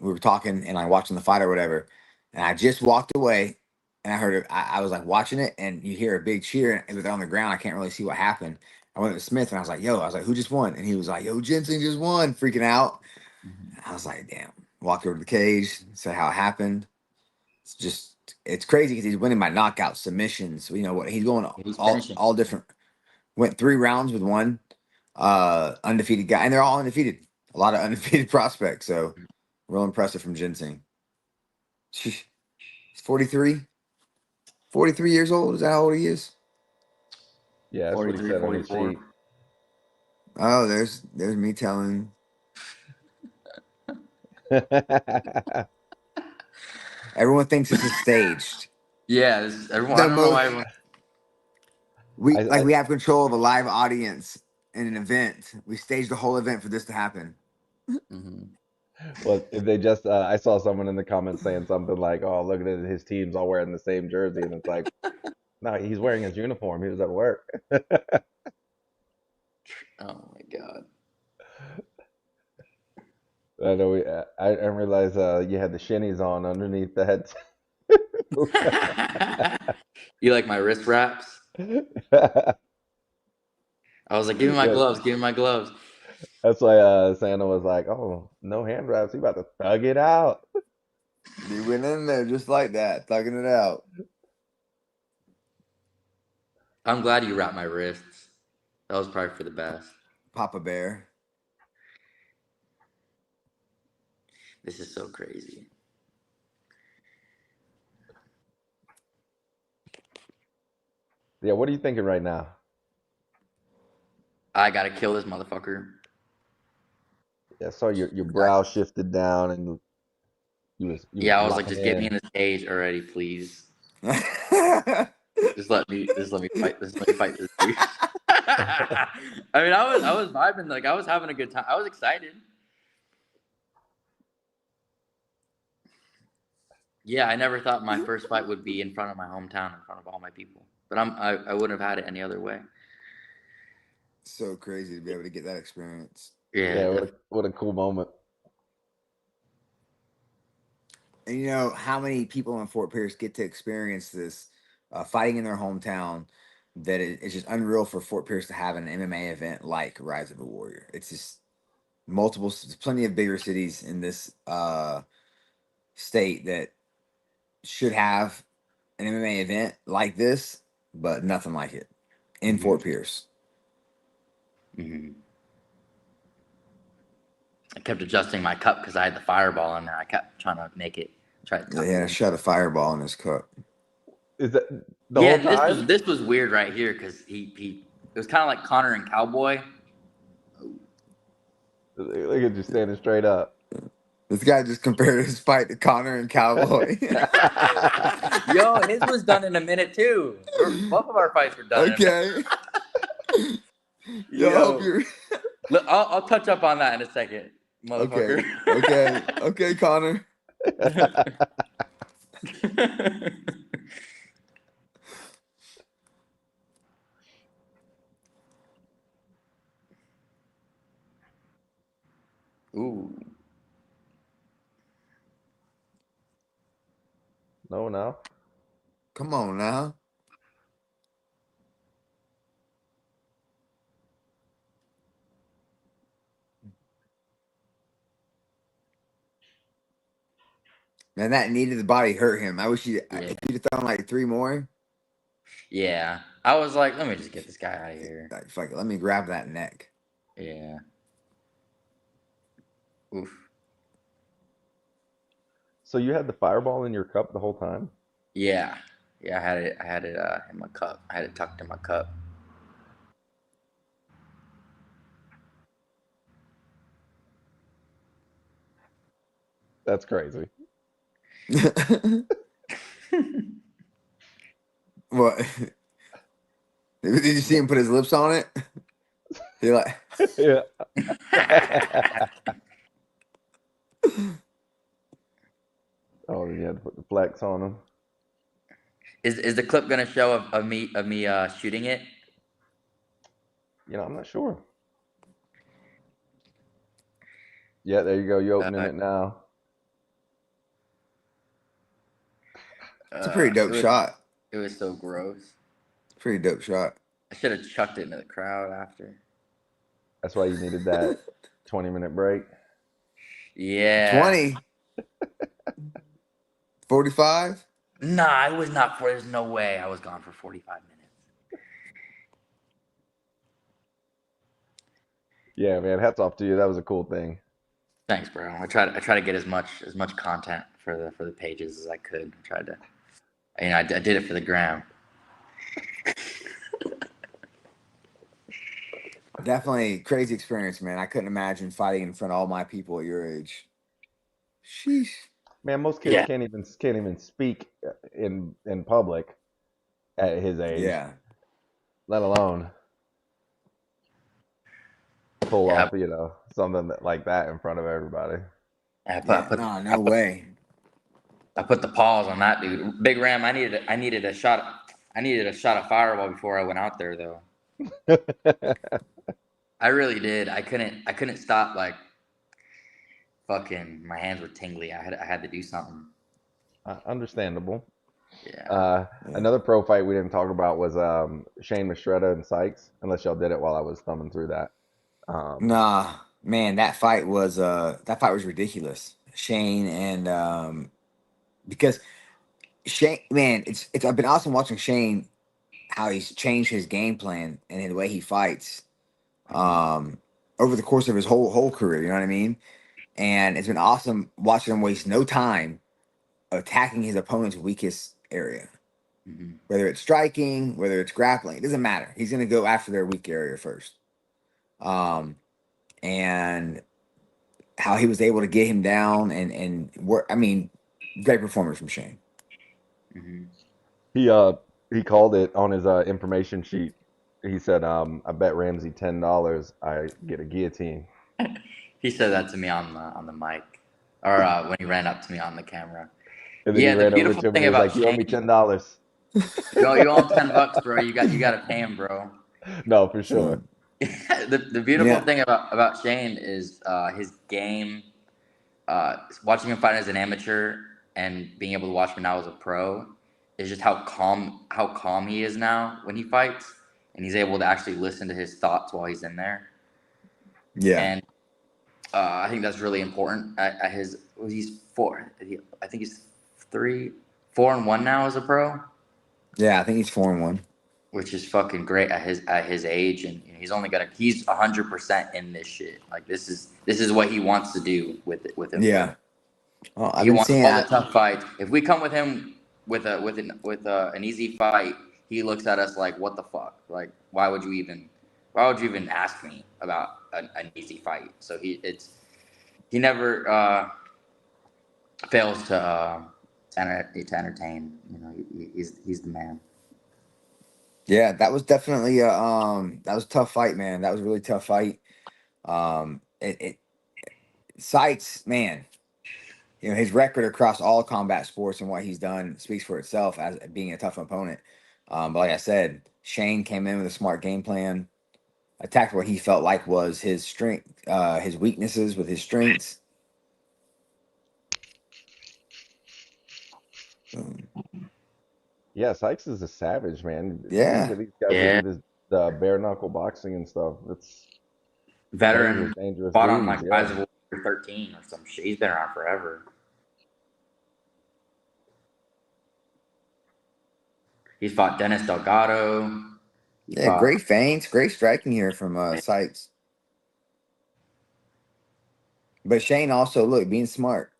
We were talking and like watching the fight or whatever. And I just walked away and I heard it. I was like watching it and you hear a big cheer and it was on the ground. I can't really see what happened. I went to Smith and I was like, who just won? And he was like, yo, Ginseng just won, freaking out. I was like, damn. Walked over to the cage, said how it happened. It's crazy because he's winning by knockout submissions. You know what? He's going He's finishing. all different. Went 3 rounds with one undefeated guy, and they're all undefeated. A lot of undefeated prospects. So real impressive from Ginseng. Sheesh. He's 43. 43 years old. Is that how old he is? Yeah, that's what he 43, said on his 44. sheet. Oh, there's me telling. Everyone thinks this is staged. Yeah, everyone. I don't know why everyone. We have control of a live audience in an event. We staged the whole event for this to happen. Mhm. Well, if they just, I saw someone in the comments saying something like, "Oh, look at it, his team's all wearing the same jersey," and it's like, no, he's wearing his uniform. He was at work. Oh my god. I know. I realized you had the shinies on underneath the head. You like my wrist wraps? I was like, give me my Yeah, gloves. Give me my gloves. that's why Santa was like, "Oh, no hand wraps. He about to thug it out." He went in there just like that, thugging it out. I'm glad you wrapped my wrists. That was probably for the best. Papa Bear. This is so crazy. Yeah, what are you thinking right now? I gotta kill this motherfucker. Yeah, I saw your brow shifted down and you was Yeah, I was like, locking just get me in. in this cage already, please. Just let me fight this. Let me fight this dude. I mean, I was vibing, like I was having a good time. I was excited. Yeah, I never thought my first fight would be in front of my hometown, in front of all my people. But I wouldn't have had it any other way. So crazy to be able to get that experience. Yeah, Yeah, what a cool moment. And you know how many people in Fort Pierce get to experience this fighting in their hometown, that it's just unreal for Fort Pierce to have an MMA event like Rise of a Warrior. It's just plenty of bigger cities in this state that should have an MMA event like this, but nothing like it in Mhm. Fort Pierce. Mhm. I kept adjusting my cup because I had the fireball in there. I kept trying to make it, try to tuck They had it a in. shot of fireball in his cup. Is that the Yeah, whole and time? this was weird right here because he it was kind of like Connor and Cowboy. Look at you standing straight up. This guy just compared his fight to Connor and Cowboy. Yo, his was done in a minute too. Both of our fights were done in a minute. Okay. Yo, I hope Yo, you're look, I'll touch up on that in a second, okay. motherfucker. Okay. Okay, Connor. Ooh, No, no. Come on now. Man, that knee to the body hurt him. I wish yeah, if you'd have thrown like 3 more, yeah. I was like, let me just get this guy out of here. like fuck it, let me grab that neck. Yeah. Oof. So you had the fireball in your cup the whole time? Yeah. Yeah, I had it in my cup. I had it tucked in my cup. That's crazy. What? Did you see him put his lips on it? He like, Yeah. Oh, you had to put the flex on them. Is the clip gonna show of me shooting it? I'm not sure. Yeah, there you go. You opening Uh, it now. it's a pretty it dope was shot. it was so gross. Pretty dope shot. I should have chucked it into the crowd after. That's why you needed that 20-minute break. Yeah. 20, 45. Nah, it was not for. There's no way I was gone for 45 minutes. Yeah, man. Hats off to you. That was a cool thing. Thanks, bro. I try to get as much content for the pages as I could. I tried to. I did it for the gram. Definitely crazy experience, man. I couldn't imagine fighting in front of all my people at your age. Sheesh. Man, most kids Yeah. can't even speak in public at his age, Yeah. let alone pull Yeah. off, something like that in front of everybody. I put I Yeah. put No, I no put way. I put the pause on that dude. Big Ram. I needed a shot. I needed a shot of fireball before I went out there though. I really did. I couldn't stop like fucking. My hands were tingly. I had to do something. Understandable. Yeah. Uh, Yeah. Another pro fight we didn't talk about was Shane Mistretta and Sykes, unless y'all did it while I was thumbing through that. Um, Nah, man, that fight was ridiculous. Shane and because Shane, man, it's I've been awesome watching Shane how he's changed his game plan and the way he fights um over the course of his whole career, you know what I mean? And it's been awesome watching him waste no time attacking his opponent's weakest area. hmm Whether it's striking, whether it's grappling, it doesn't matter. He's gonna go after their weak area first. Um and how he was able to get him down and work. I mean, great performance from Shane. hmm he called it on his information sheet. He said, "I bet Ramsey $10 I get a guillotine." He said that to me on the mic, or when he ran up to me on the camera. And then he Yeah, the ran over beautiful to him and thing he was about like, "You owe Shane, me $10." you owe him $10, bro. You got to pay him, bro. No, for sure. So The beautiful yeah, thing about Shane is his game. Watching him fight as an amateur and being able to watch him now as a pro is just how calm he is now when he fights, and he's able to actually listen to his thoughts while he's in there. yeah, And I think that's really important. At his, he's four. I think he's 4-1 now as a pro, yeah. I think he's 4-1. which is fucking great at his age, and he's 100% in this shit. Like this is what he wants to do with himself. Yeah. Well, I've He been wants seeing. all the tough fights. If we come with him with an easy fight, he looks at us like, "What the fuck? Like, why would you even ask me about an easy fight?" So he never fails to entertain. He's the man. Yeah, that was definitely that was a tough fight, man. That was a really tough fight. It Sykes, man. You know, his record across all combat sports and what he's done speaks for itself as being a tough opponent. But like I said, Shane came in with a smart game plan, attacked what he felt like was his strength, his weaknesses with his strengths. Um, Yeah, Sykes is a savage, man. Look yeah, at these guys that Yeah, do this bare knuckle boxing and stuff. It's dangerous, veteran. dangerous Fought on dudes. like Rise Yeah. of Warrior 13 or some shit. He's been around forever. He's fought Dennis Delgado. He yeah, fought. great feints, great striking here from Sykes. But Shane also look being smart,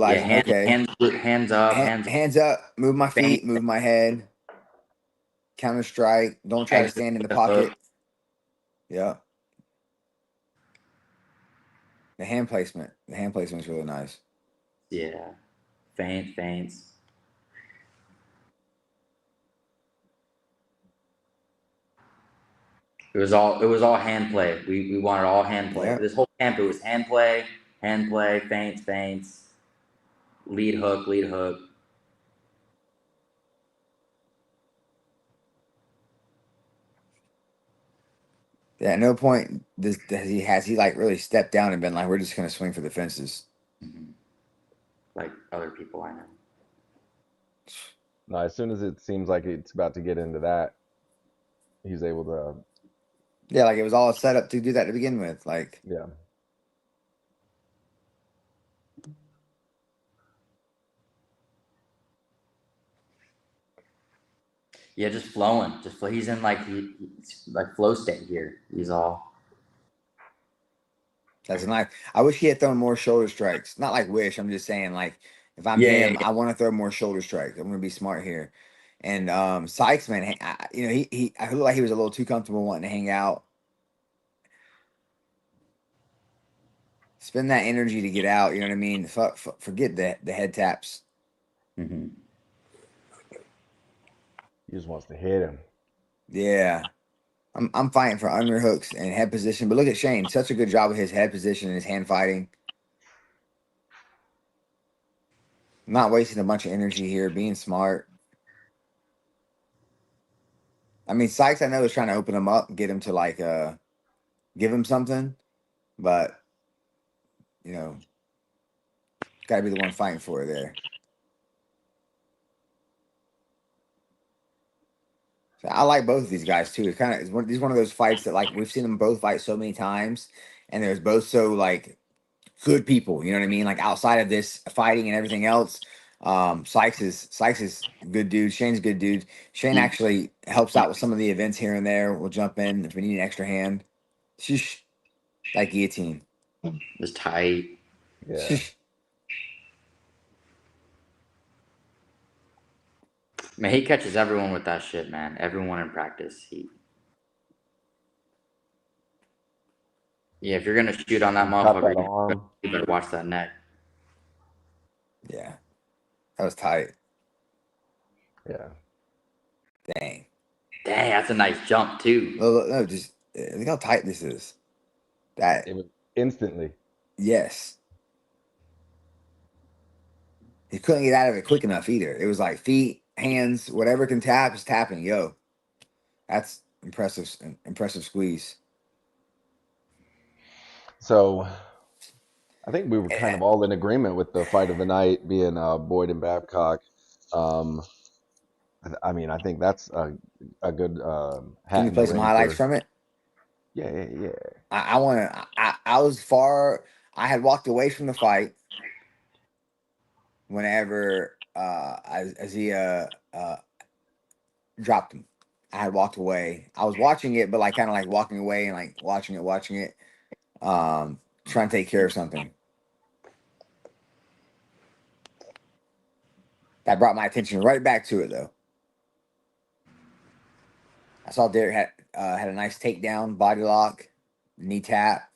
Yeah, realizing hands, okay, hands, hands up, hands. hands up, move my Bang, feet, move my head, counter strike. Don't try to bags stand in the the hook. pocket. Yeah, the hand placement is really nice. Yeah. Feints. It was all hand play. We wanted all hand play. Yeah. This whole camp it was hand play, feints, lead hook. Yeah, at no point has he like really stepped down and been like, we're just gonna swing for the fences. Mm-hmm. Like other people I know. No, as soon as it seems like it's about to get into that, he's able to, Yeah, like it was all set up to do that to begin with. Like, yeah. Yeah, just flowing. He's in like like flow state here. He's all. that's nice. I wish he had thrown more shoulder strikes. Not like wish. I'm just saying, like, if I'm Yeah. him, I want to throw more shoulder strikes. I'm gonna be smart here. And Sykes, man, I feel like he was a little too comfortable wanting to hang out. Spend that energy to get out. You know what I mean? Forget the head taps. Mm-hmm. He just wants to hit him. Yeah. I'm fighting for underhooks and head position, but look at Shane. Such a good job with his head position and his hand fighting. Not wasting a bunch of energy here, being smart. I mean, Sykes, I know, is trying to open him up, get him to like give him something, but you know, gotta be the one fighting for it there. So I like both of these guys too. It's one of those fights that like we've seen them both fight so many times, and there's both so like good people. You know what I mean? Like outside of this fighting and everything else, Sykes is a good dude. Shane's a good dude. Shane actually helps out with some of the events here and there. We'll jump in if we need an extra hand. Sheesh, that guillotine. Just tight. Yeah. Man, he catches everyone with that shit, man. Everyone in practice. Yeah, if you're gonna shoot on that Caught motherfucker, that arm. you better watch that neck. Yeah, that was tight. Yeah. Dang. Dang, that's a nice jump too. No, just look how tight this is. That It was instantly. yes. He couldn't get out of it quick enough either. It was like feet, hands, whatever can tap is tapping. Yo, that's impressive. Impressive squeeze. So I think we were kind Eh, of all in agreement with the fight of the night being Boyd and Babcock. Um, I mean, I think that's a good Can hat you in the play some ring highlights for. from it? Yeah, yeah, yeah. I want to. I was far. I had walked away from the fight whenever Isaiah dropped him. I had walked away. I was watching it, but like kind of like walking away and like watching it, trying to take care of something. That brought my attention right back to it though. I saw Derek had a nice takedown, body lock, knee tap.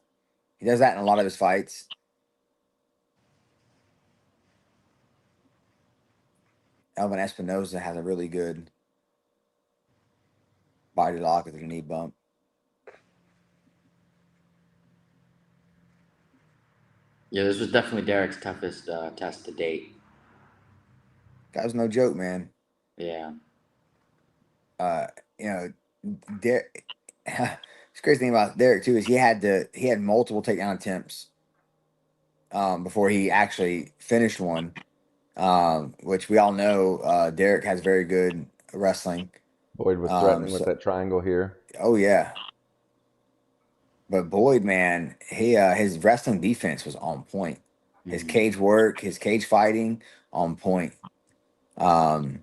He does that in a lot of his fights. Elvin Espinosa has a really good body lock with a knee bump. Yeah, this was definitely Derek's toughest test to date. That was no joke, man. Yeah. Uh, you know, Derek. It's crazy thing about Derek too is he had multiple takedown attempts before he actually finished one. Which we all know Derek has very good wrestling. Boyd was threatening with So that triangle here. oh yeah, but Boyd, man, his wrestling defense was on point. His Mm-hmm. cage work, his cage fighting, on point. Um,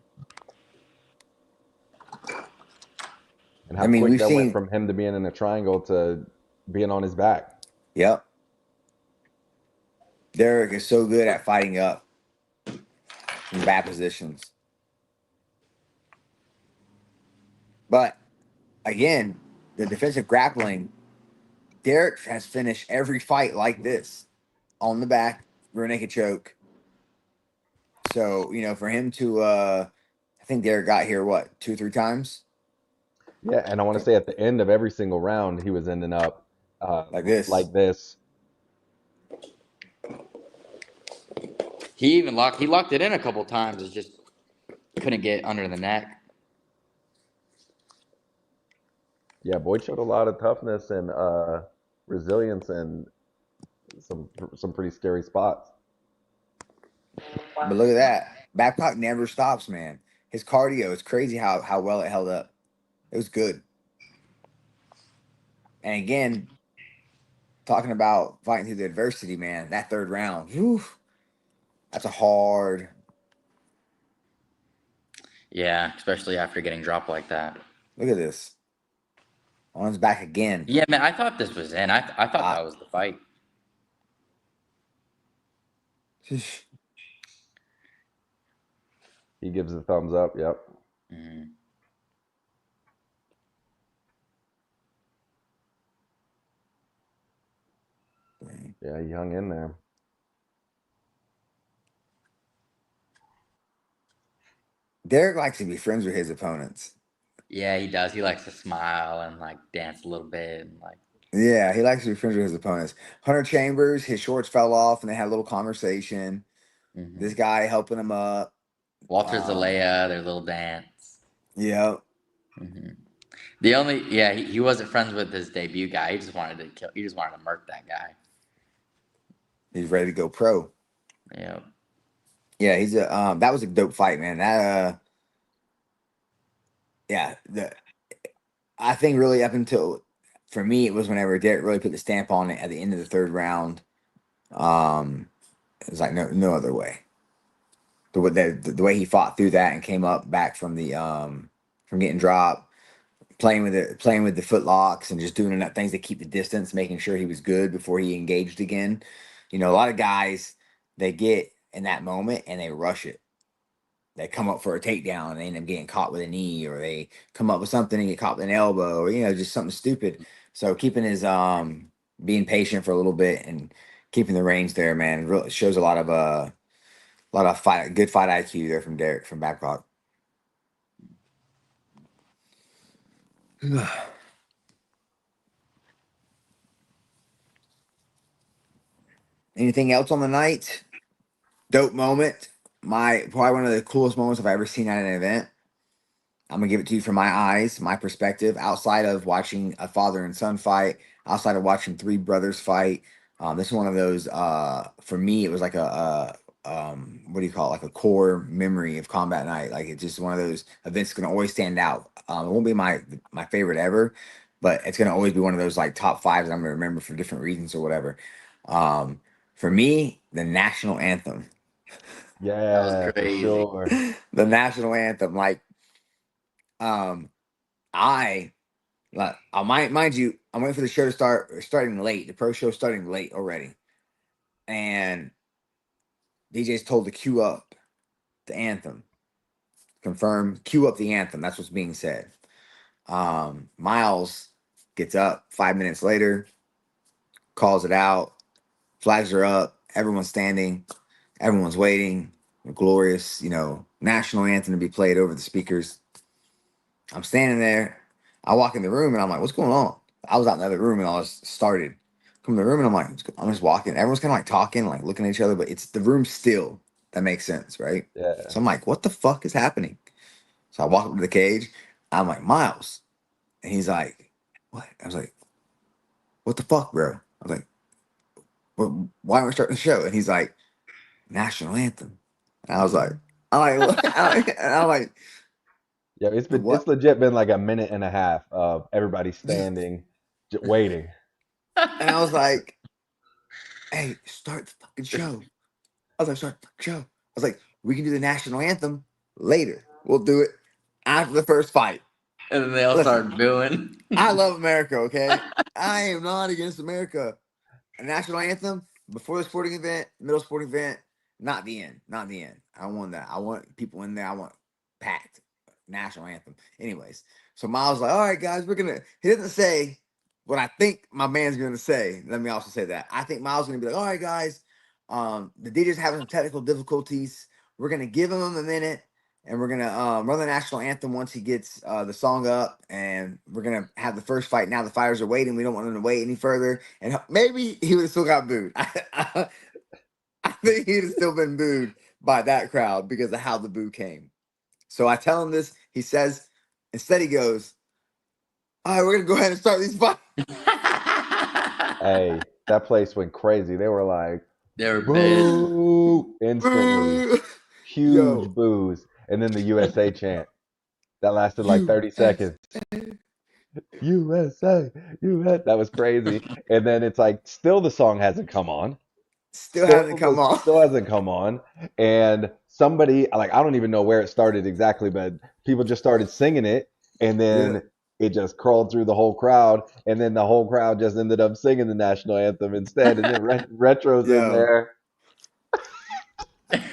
And I how mean, quick we've that went seen. from him to being in a triangle to being on his back. Yep, Derek is so good at fighting up from bad positions. But again, the defensive grappling, Derek has finished every fight like this on the back, rear naked choke. So, for him to, I think Derek got here, what, 2 or 3 times? Yeah, and I want to say at the end of every single round, he was ending up Like this. like this. He locked it in a couple times. It just couldn't get under the neck. Yeah, Boyd showed a lot of toughness and resilience and some pretty scary spots. But look at that. Babcock never stops, man. His cardio, it's crazy how well it held up. It was good. And again, talking about fighting through the adversity, man, that third round, whew, that's a hard. Yeah, especially after getting dropped like that. Look at this. On his back again. Yeah, man, I thought this was in. I thought Uh, that was the fight. He gives the thumbs up. Yep. Mm. Yeah, he hung in there. Derek likes to be friends with his opponents. Yeah, he does. He likes to smile and like dance a little bit and like. Yeah, he likes to be friends with his opponents. Hunter Chambers, his shorts fell off and they had a little conversation. Mm-hmm. This guy helping him up. Walter Zalea, their little dance. Yeah. Mm-hmm. The only, yeah, he wasn't friends with his debut guy. He just wanted to kill. He just wanted to murk that guy. He's ready to go pro. Yeah. Yeah, he's a that was a dope fight, man. That yeah, I think really up until for me it was whenever Derek really put the stamp on it at the end of the third round. It was like no other way. The way he fought through that and came up back from getting dropped, playing with the foot locks and just doing enough things to keep the distance, making sure he was good before he engaged again. A lot of guys they get in that moment and they rush it. They come up for a takedown and they end up getting caught with a knee, or they come up with something and get caught with an elbow, or just something stupid. So keeping his being patient for a little bit and keeping the range there, man, really shows a lot of good fight IQ there from Derek from Babcock. Anything else on the night? Dope moment. Probably one of the coolest moments I've ever seen at an event. I'm gonna give it to you from my eyes, my perspective, outside of watching a father and son fight, outside of watching three brothers fight. This is one of those. For me, it was like what do you call it? Like a core memory of combat night. Like it's just one of those events that's gonna always stand out. It won't be my favorite ever, but it's gonna always be one of those like top fives I'm gonna remember for different reasons or whatever. Um, for me, the national anthem. That was Yeah, for crazy. sure. The national anthem, like um I like mind you, I'm waiting for the show to starting late. The pro show starting late already. And DJ's told to cue up the anthem. Confirm, cue up the anthem. That's what's being said. Miles gets up 5 minutes later, calls it out, flags are up, everyone's standing, everyone's waiting. Glorious, national anthem to be played over the speakers. I'm standing there. I walk in the room and I'm like, what's going on? I was out in the other room and I was started. Come in the room and I'm like, I'm just walking. Everyone's kind of like talking, like looking at each other, but it's the room still. That makes sense, right? Yeah. So I'm like, what the fuck is happening? So I walk up to the cage. I'm like, Miles. And he's like, what? I was like, what the fuck, bro? I was like, why aren't we starting the show? And he's like, national anthem. And I was like, I'm like, Yeah, it's what? legit been like a minute and a half of everybody standing, waiting. And I was like, hey, start the fucking show. I was like, start the fucking show. I was like, we can do the national anthem later. We'll do it after the first fight. And then they all Listen, started booing. I love America, okay? I am not against America. A national anthem before the sporting event, middle sporting event, not the end. Not the end. I want that. I want people in there. I want packed national anthem. Anyways, so Miles like, all right, guys, he doesn't say what I think my man's gonna say. Let me also say that. I think Miles is gonna be like, all right, guys, the DJ's having some technical difficulties. we're gonna give him a minute, and we're gonna run the national anthem once he gets the song up, and we're gonna have the first fight. Now the fighters are waiting. We don't want them to wait any further, and maybe he would have still got booed. I think he'd have still been booed by that crowd because of how the boo came. So I tell him this. He says, instead he goes, "All right, we're gonna go ahead and start these fights." Hey, that place went crazy. They were like, They were pissed. boo, instantly. Boo! Huge Yo, boos. And then the USA chant. That lasted like 30 U.S. seconds. USA, USA. That was crazy. And then it's like, still the song hasn't come on. Still hasn't come off. Still hasn't come on. And somebody, like, I don't even know where it started exactly, but people just started singing it. And Yeah, then it just crawled through the whole crowd. And then the whole crowd just ended up singing the national anthem instead. And then Retro's in yo, there.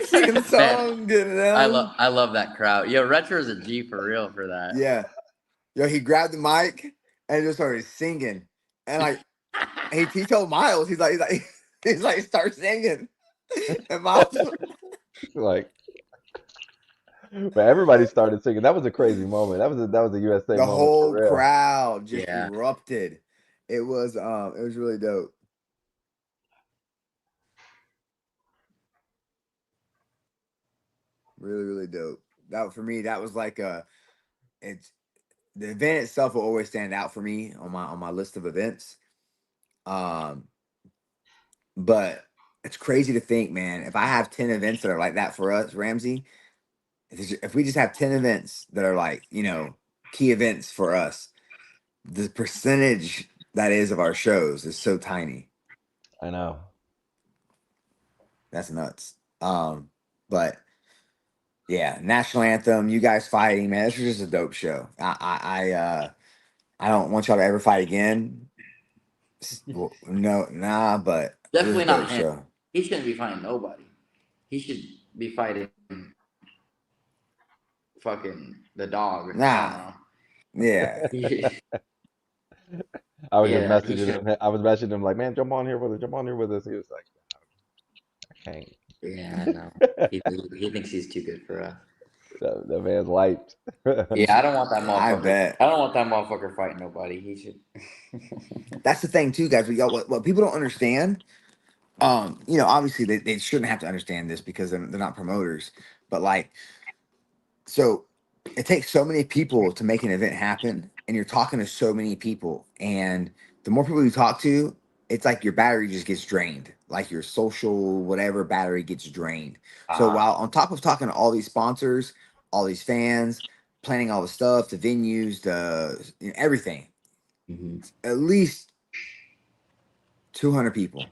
singing the Man, song, getting it down. I love that crowd. Yo, Retro's a G for real for that. Yeah, yo, he grabbed the mic and just started singing, and like he told Miles, he's like start singing, and Miles, Like, but everybody started singing. That was a crazy moment. That was a USA the moment for whole real. crowd just Yeah. erupted. It was really dope. Really, really dope. That for me, that was like it's the event itself will always stand out for me on my list of events. Um, but it's crazy to think, man, if I have 10 events that are like that for us, Ramsey, if we just have 10 events that are like, key events for us, the percentage that is of our shows is so tiny. I know. That's nuts. But yeah, national anthem, you guys fighting, man. This was just a dope show. I don't want y'all to ever fight again. Well, no, nah, but it was a Definitely dope not him. show. He shouldn't be fighting nobody. He should be fighting fucking the dog. Nah, I yeah. don't know. I was just Yeah, he messaging should. him. I was messaging him like, man, jump on here with us. Jump on here with us. He was like, I can't. Yeah, I know. He thinks he's too good for us. That man's light. Yeah, I don't want that I motherfucker. bet. I don't want that motherfucker fighting nobody. He should. That's the thing too, guys. What people don't understand, obviously they shouldn't have to understand this because they're not promoters, but like, so it takes so many people to make an event happen, and you're talking to so many people, and the more people you talk to, it's like your battery just gets drained, like your social whatever battery gets drained. So while on top of talking to all these sponsors, all these fans, planning all the stuff, the venues, everything, Mhm. at least 200 people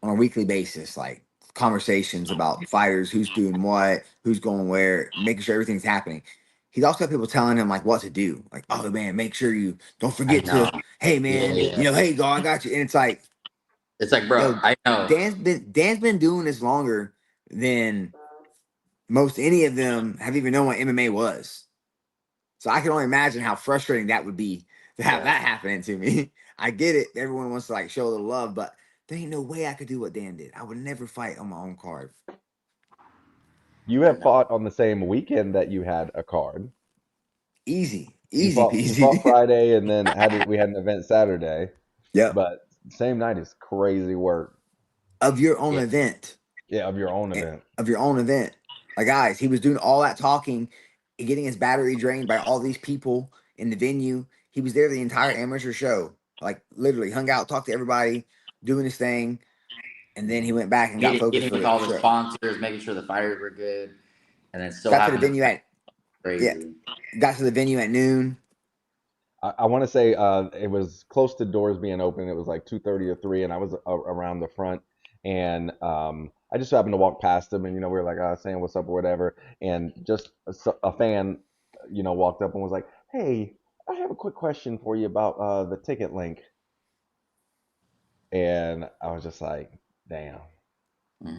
on a weekly basis, like conversations about fighters, who's doing what, who's going where, making sure everything's happening. He's also got people telling him like what to do. Like, oh man, make sure you don't I forget know. to, hey Yeah, man, yeah. hey, go, I got you. And it's like, It's like, bro, yo, I know. Dan's been doing this longer than most any of them have even known what MMA was. So I can only imagine how frustrating that would be to have Yeah. that happening to me. I get it. Everyone wants to like show a little love, but there ain't no way I could do what Dan did. I would never fight on my own card. You I have know. fought on the same weekend that you had a card. Easy, easy You fought peasy. Friday and then we had an event Saturday, Yep. but same night is crazy work. Of your own Yeah. event. Yeah, of your own eh, event. Of your own event. Like guys, he was doing all that talking, getting his battery drained by all these people in the venue. He was there the entire amateur show. Like literally hung out, talked to everybody, doing his thing, and then he went back and got focused Getting for with the all the show. sponsors, making sure the fighters were good, and then still Got to the having the venue at yeah, crazy. got to the venue at noon. I want to say it was close to doors being open. It was like 2:30 or 3, and I was around the front, and I just happened to walk past them, and we were like saying what's up or whatever, and just a fan, walked up and was like, "Hey, I have a quick question for you about the ticket link," and I was just like, "Damn."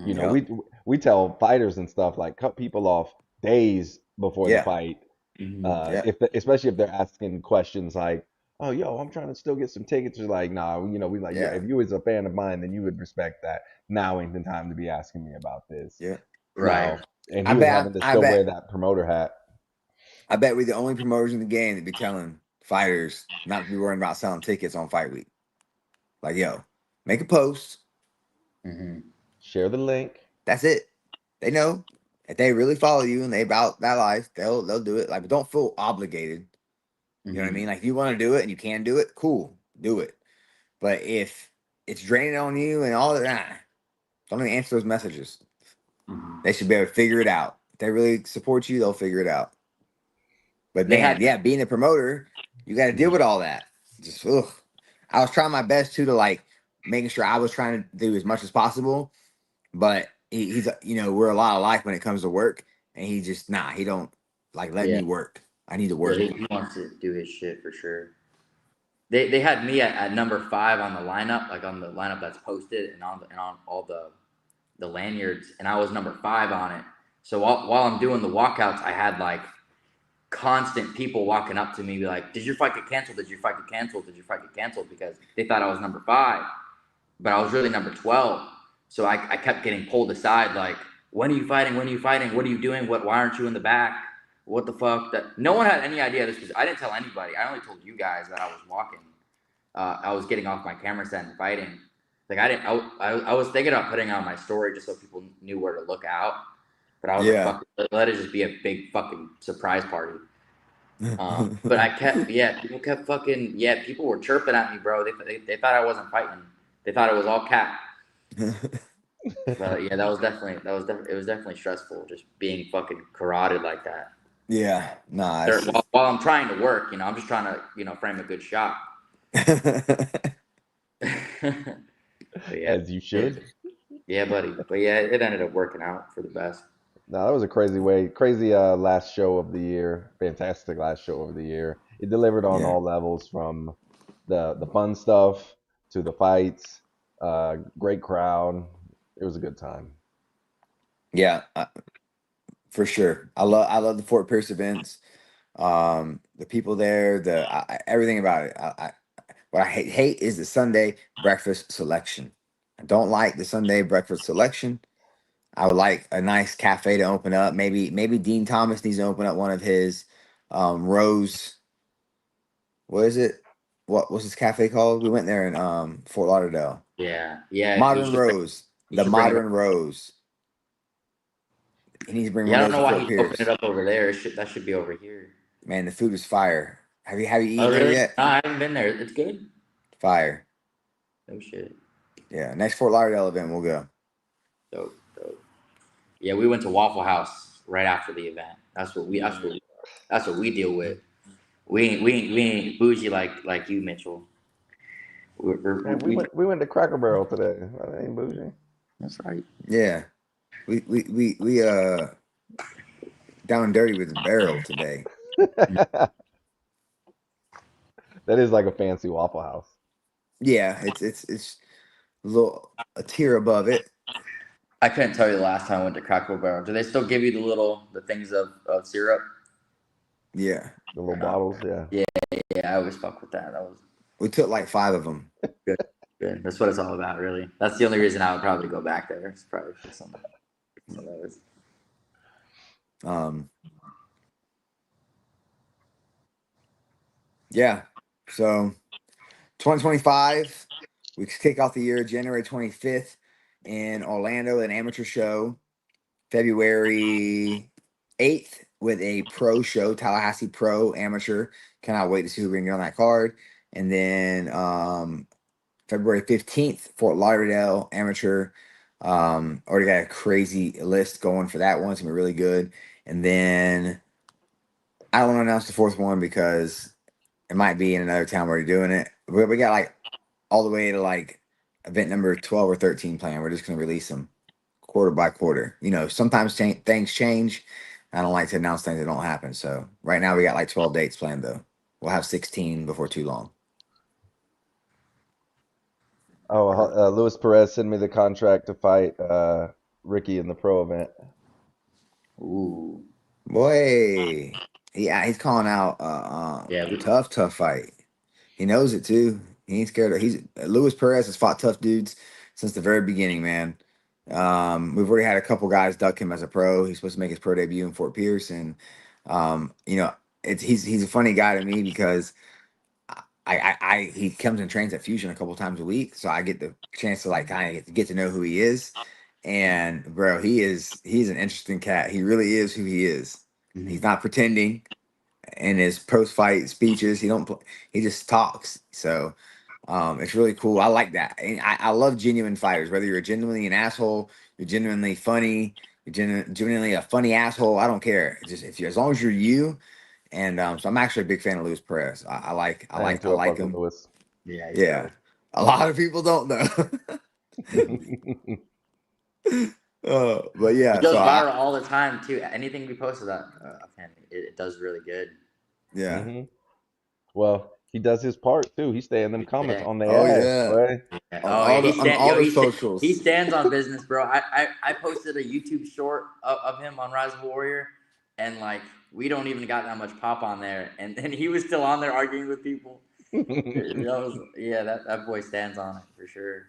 You Mhm. know, Yep. we tell fighters and stuff like cut people off days before the Yeah. fight. Mhm. Yeah. Especially if they're asking questions like, "Oh, yo, I'm trying to still get some tickets." You're like, "Nah, we like, yeah, Yeah. if you was a fan of mine, then you would respect that. Now ain't the time to be asking me about this." Yeah. Right. No, and I he was having bet. to I still wear bet. that promoter hat. I bet we're the only promoters in the game that be telling fighters not to be worrying about selling tickets on fight week. Like, yo, make a post. Mm-hmm. Share the link. That's it. They know if they really follow you and they about that life, they'll do it. Like, but don't feel obligated. You know what I Mm-hmm. mean? Like, if you want to do it and you can do it, cool, do it. But if it's draining on you and all that, don't even answer those messages. Mm-hmm. They should be able to figure it out. If they really support you, they'll figure it out. But They man, had yeah, being a promoter, you got to deal with all that. Just ugh. I was trying my best too to like making sure I was trying to do as much as possible. But he's we're a lot alike when it comes to work, and he just he don't like let yeah me work. I need to yeah work. he wants to do his shit for sure. They had me at number 5 on the lineup, like on the lineup that's posted and on all the lanyards, and I was number 5 on it. So while I'm doing the walkouts, I had like constant people walking up to me, be like, "Did your fight get canceled? Did your fight get canceled? Did your fight get canceled?" Because they thought I was number 5, but I was really number 12. So I kept getting pulled aside, like, "When are you fighting? When are you fighting? What are you doing? Why aren't you in the back? What the fuck?" That no one had any idea this was. I didn't tell anybody. I only told you guys that I was walking. I was getting off my camera set and fighting. Like I didn't. I was thinking about putting on my story just so people knew where to look out. But I was like, Yeah. "Fuck, let it just be a big fucking surprise party." But I kept, people kept fucking, people were chirping at me, bro. They thought I wasn't fighting. They thought it was all cap. But yeah, it was definitely stressful just being fucking carotid like that. Yeah. Nah. While, while I'm trying to work, I'm just trying to, frame a good shot. But yeah, As you should. yeah, buddy. But yeah, it ended up working out for the best. No, that was a crazy last show of the year. Fantastic last show of the year. It delivered on Yeah. all levels, from the fun stuff to the fights. Great crowd. It was a good time. Yeah. For sure. I love the Fort Pierce events. The people there, everything about it. What I hate is the Sunday breakfast selection. I don't like the Sunday breakfast selection. I would like a nice cafe to open up. Maybe Dean Thomas needs to open up one of his Rose. What is it? What's his cafe called? We went there in Fort Lauderdale. Yeah, yeah. Modern Rose. He The should bring it. Modern Rose. He needs to bring Yeah, one I of don't those know to why Fort he opened it Pierce. up over there. That should be over here. Man, the food is fire. Have you Oh, eaten there really? yet? No, I haven't been there. It's good. Fire. No shit. Yeah. Next Fort Lauderdale event, we'll go. Dope, dope. Yeah, we went to Waffle House right after the event. That's what we deal with. We ain't bougie like you, Mitchell. Man, we We went to Cracker Barrel today. That ain't bougie. that's right. Yeah. We down and dirty with the barrel today. That is like a fancy Waffle House. Yeah, it's a tier above it. I couldn't tell you the last time I went to Cracker Barrel. Do they still give you the things of syrup Yeah. The or little not? bottles, yeah. Yeah, yeah. I always fuck with that. That was We took like 5 of them. good. Good. That's what it's all about, really. That's the only reason I would probably go back there. It's probably for some of those. Um yeah. So 2025, we kick off the year January 25th in Orlando, an amateur show. February 8th with a pro show, Tallahassee Pro Amateur. Cannot wait to see who we can get on that card. And then February 15th, Fort Lauderdale Amateur. Already got a crazy list going for that one. It's gonna be really good. And then I don't want to announce the fourth one because it might be in another town where you're doing it. We got like all the way to like event number 12 or 13 plan. We're just gonna release them quarter by quarter. Sometimes things change. I don't like to announce things that don't happen. So right now we got like 12 dates planned though. We'll have 16 before too long. Oh, Luis Perez sent me the contract to fight Ricky in the pro event. Ooh, Boy, yeah, he's calling out yeah. tough fight. He knows it too. He ain't scared of. He's Luis Perez has fought tough dudes since the very beginning, man. We've already had a couple guys duck him as a pro. He's supposed to make his pro debut in Fort Pierce, and you know, he's a funny guy to me because he comes and trains at Fusion a couple times a week, so I get the chance to like kind of get to know who he is. And bro, he's an interesting cat. He really is who he is. He's not pretending in his post fight speeches. He just talks. So it's really cool. I like that. And I love genuine fighters. Whether you're genuinely an asshole, you're genuinely funny, genuinely a funny asshole. I don't care. Just if you, as long as you're you. And so I'm actually a big fan of Luis Perez. I am I too. I like fuck with him. Lewis. Yeah, he's Yeah, a lot of people don't know. But He yeah, goes viral all the time too. Anything we post of him, it does really good. yeah. hmm Well, he does his part too. He stay in them comments Yeah. on their Oh ass, yeah. boy. Oh yeah, On all the he socials. stands on business, bro. I posted a YouTube short of him on Rise of Warrior, and like we don't even got that much pop on there, and he was still on there arguing with people. That boy stands on it for sure.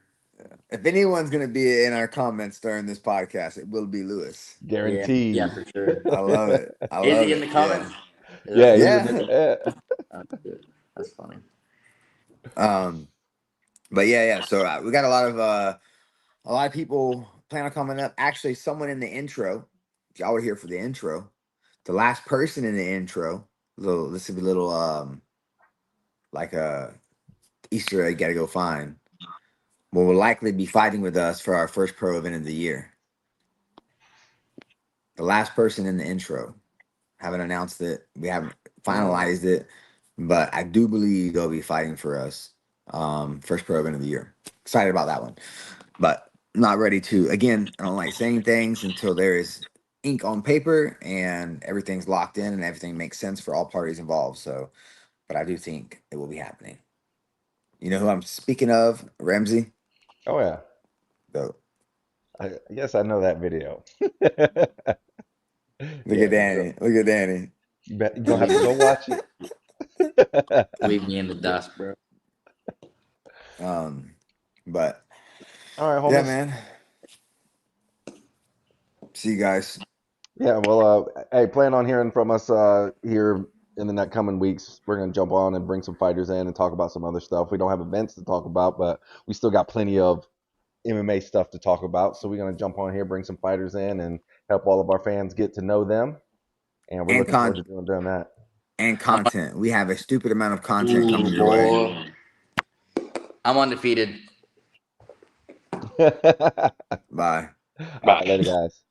If anyone's gonna be in our comments during this podcast, it will be Lewis. Yeah, Guaranteed. for sure. I love it. I Is love he in it. the Yeah. comments? Yeah, That's he's in Yeah. there. that's good. That's funny. Um. But yeah. So we got a lot of people plan on coming up. Actually, someone in the intro. If y'all were here for the intro, the last person in the intro. This would be a little like a Easter egg. Got to go find. Will likely be fighting with us for our first pro event of the year. The last person in the intro. Haven't announced it. We haven't finalized it, but I do believe they'll be fighting for us. First pro event of the year. Excited about that one, but not ready to. Again, I don't like saying things until there is ink on paper and everything's locked in and everything makes sense for all parties involved. So, but I do think it will be happening. You know who I'm speaking of, Ramsey. Oh yeah. So Yes, I know that video. look Yeah, at Danny. Look at Danny. you're gonna have to go watch it. Leave me in the dust, bro. Um, but All right, yeah, homies. man. See you guys. Yeah, well, hey, plan on hearing from us here in the next coming weeks. We're gonna jump on and bring some fighters in and talk about some other stuff. We don't have events to talk about, but we still got plenty of MMA stuff to talk about. So we're gonna jump on here, bring some fighters in, and help all of our fans get to know them. And we're And looking forward con to doing that. and content. We have a stupid amount of content coming Ooh, your way. boy. I'm undefeated. All Bye. right, later, guys.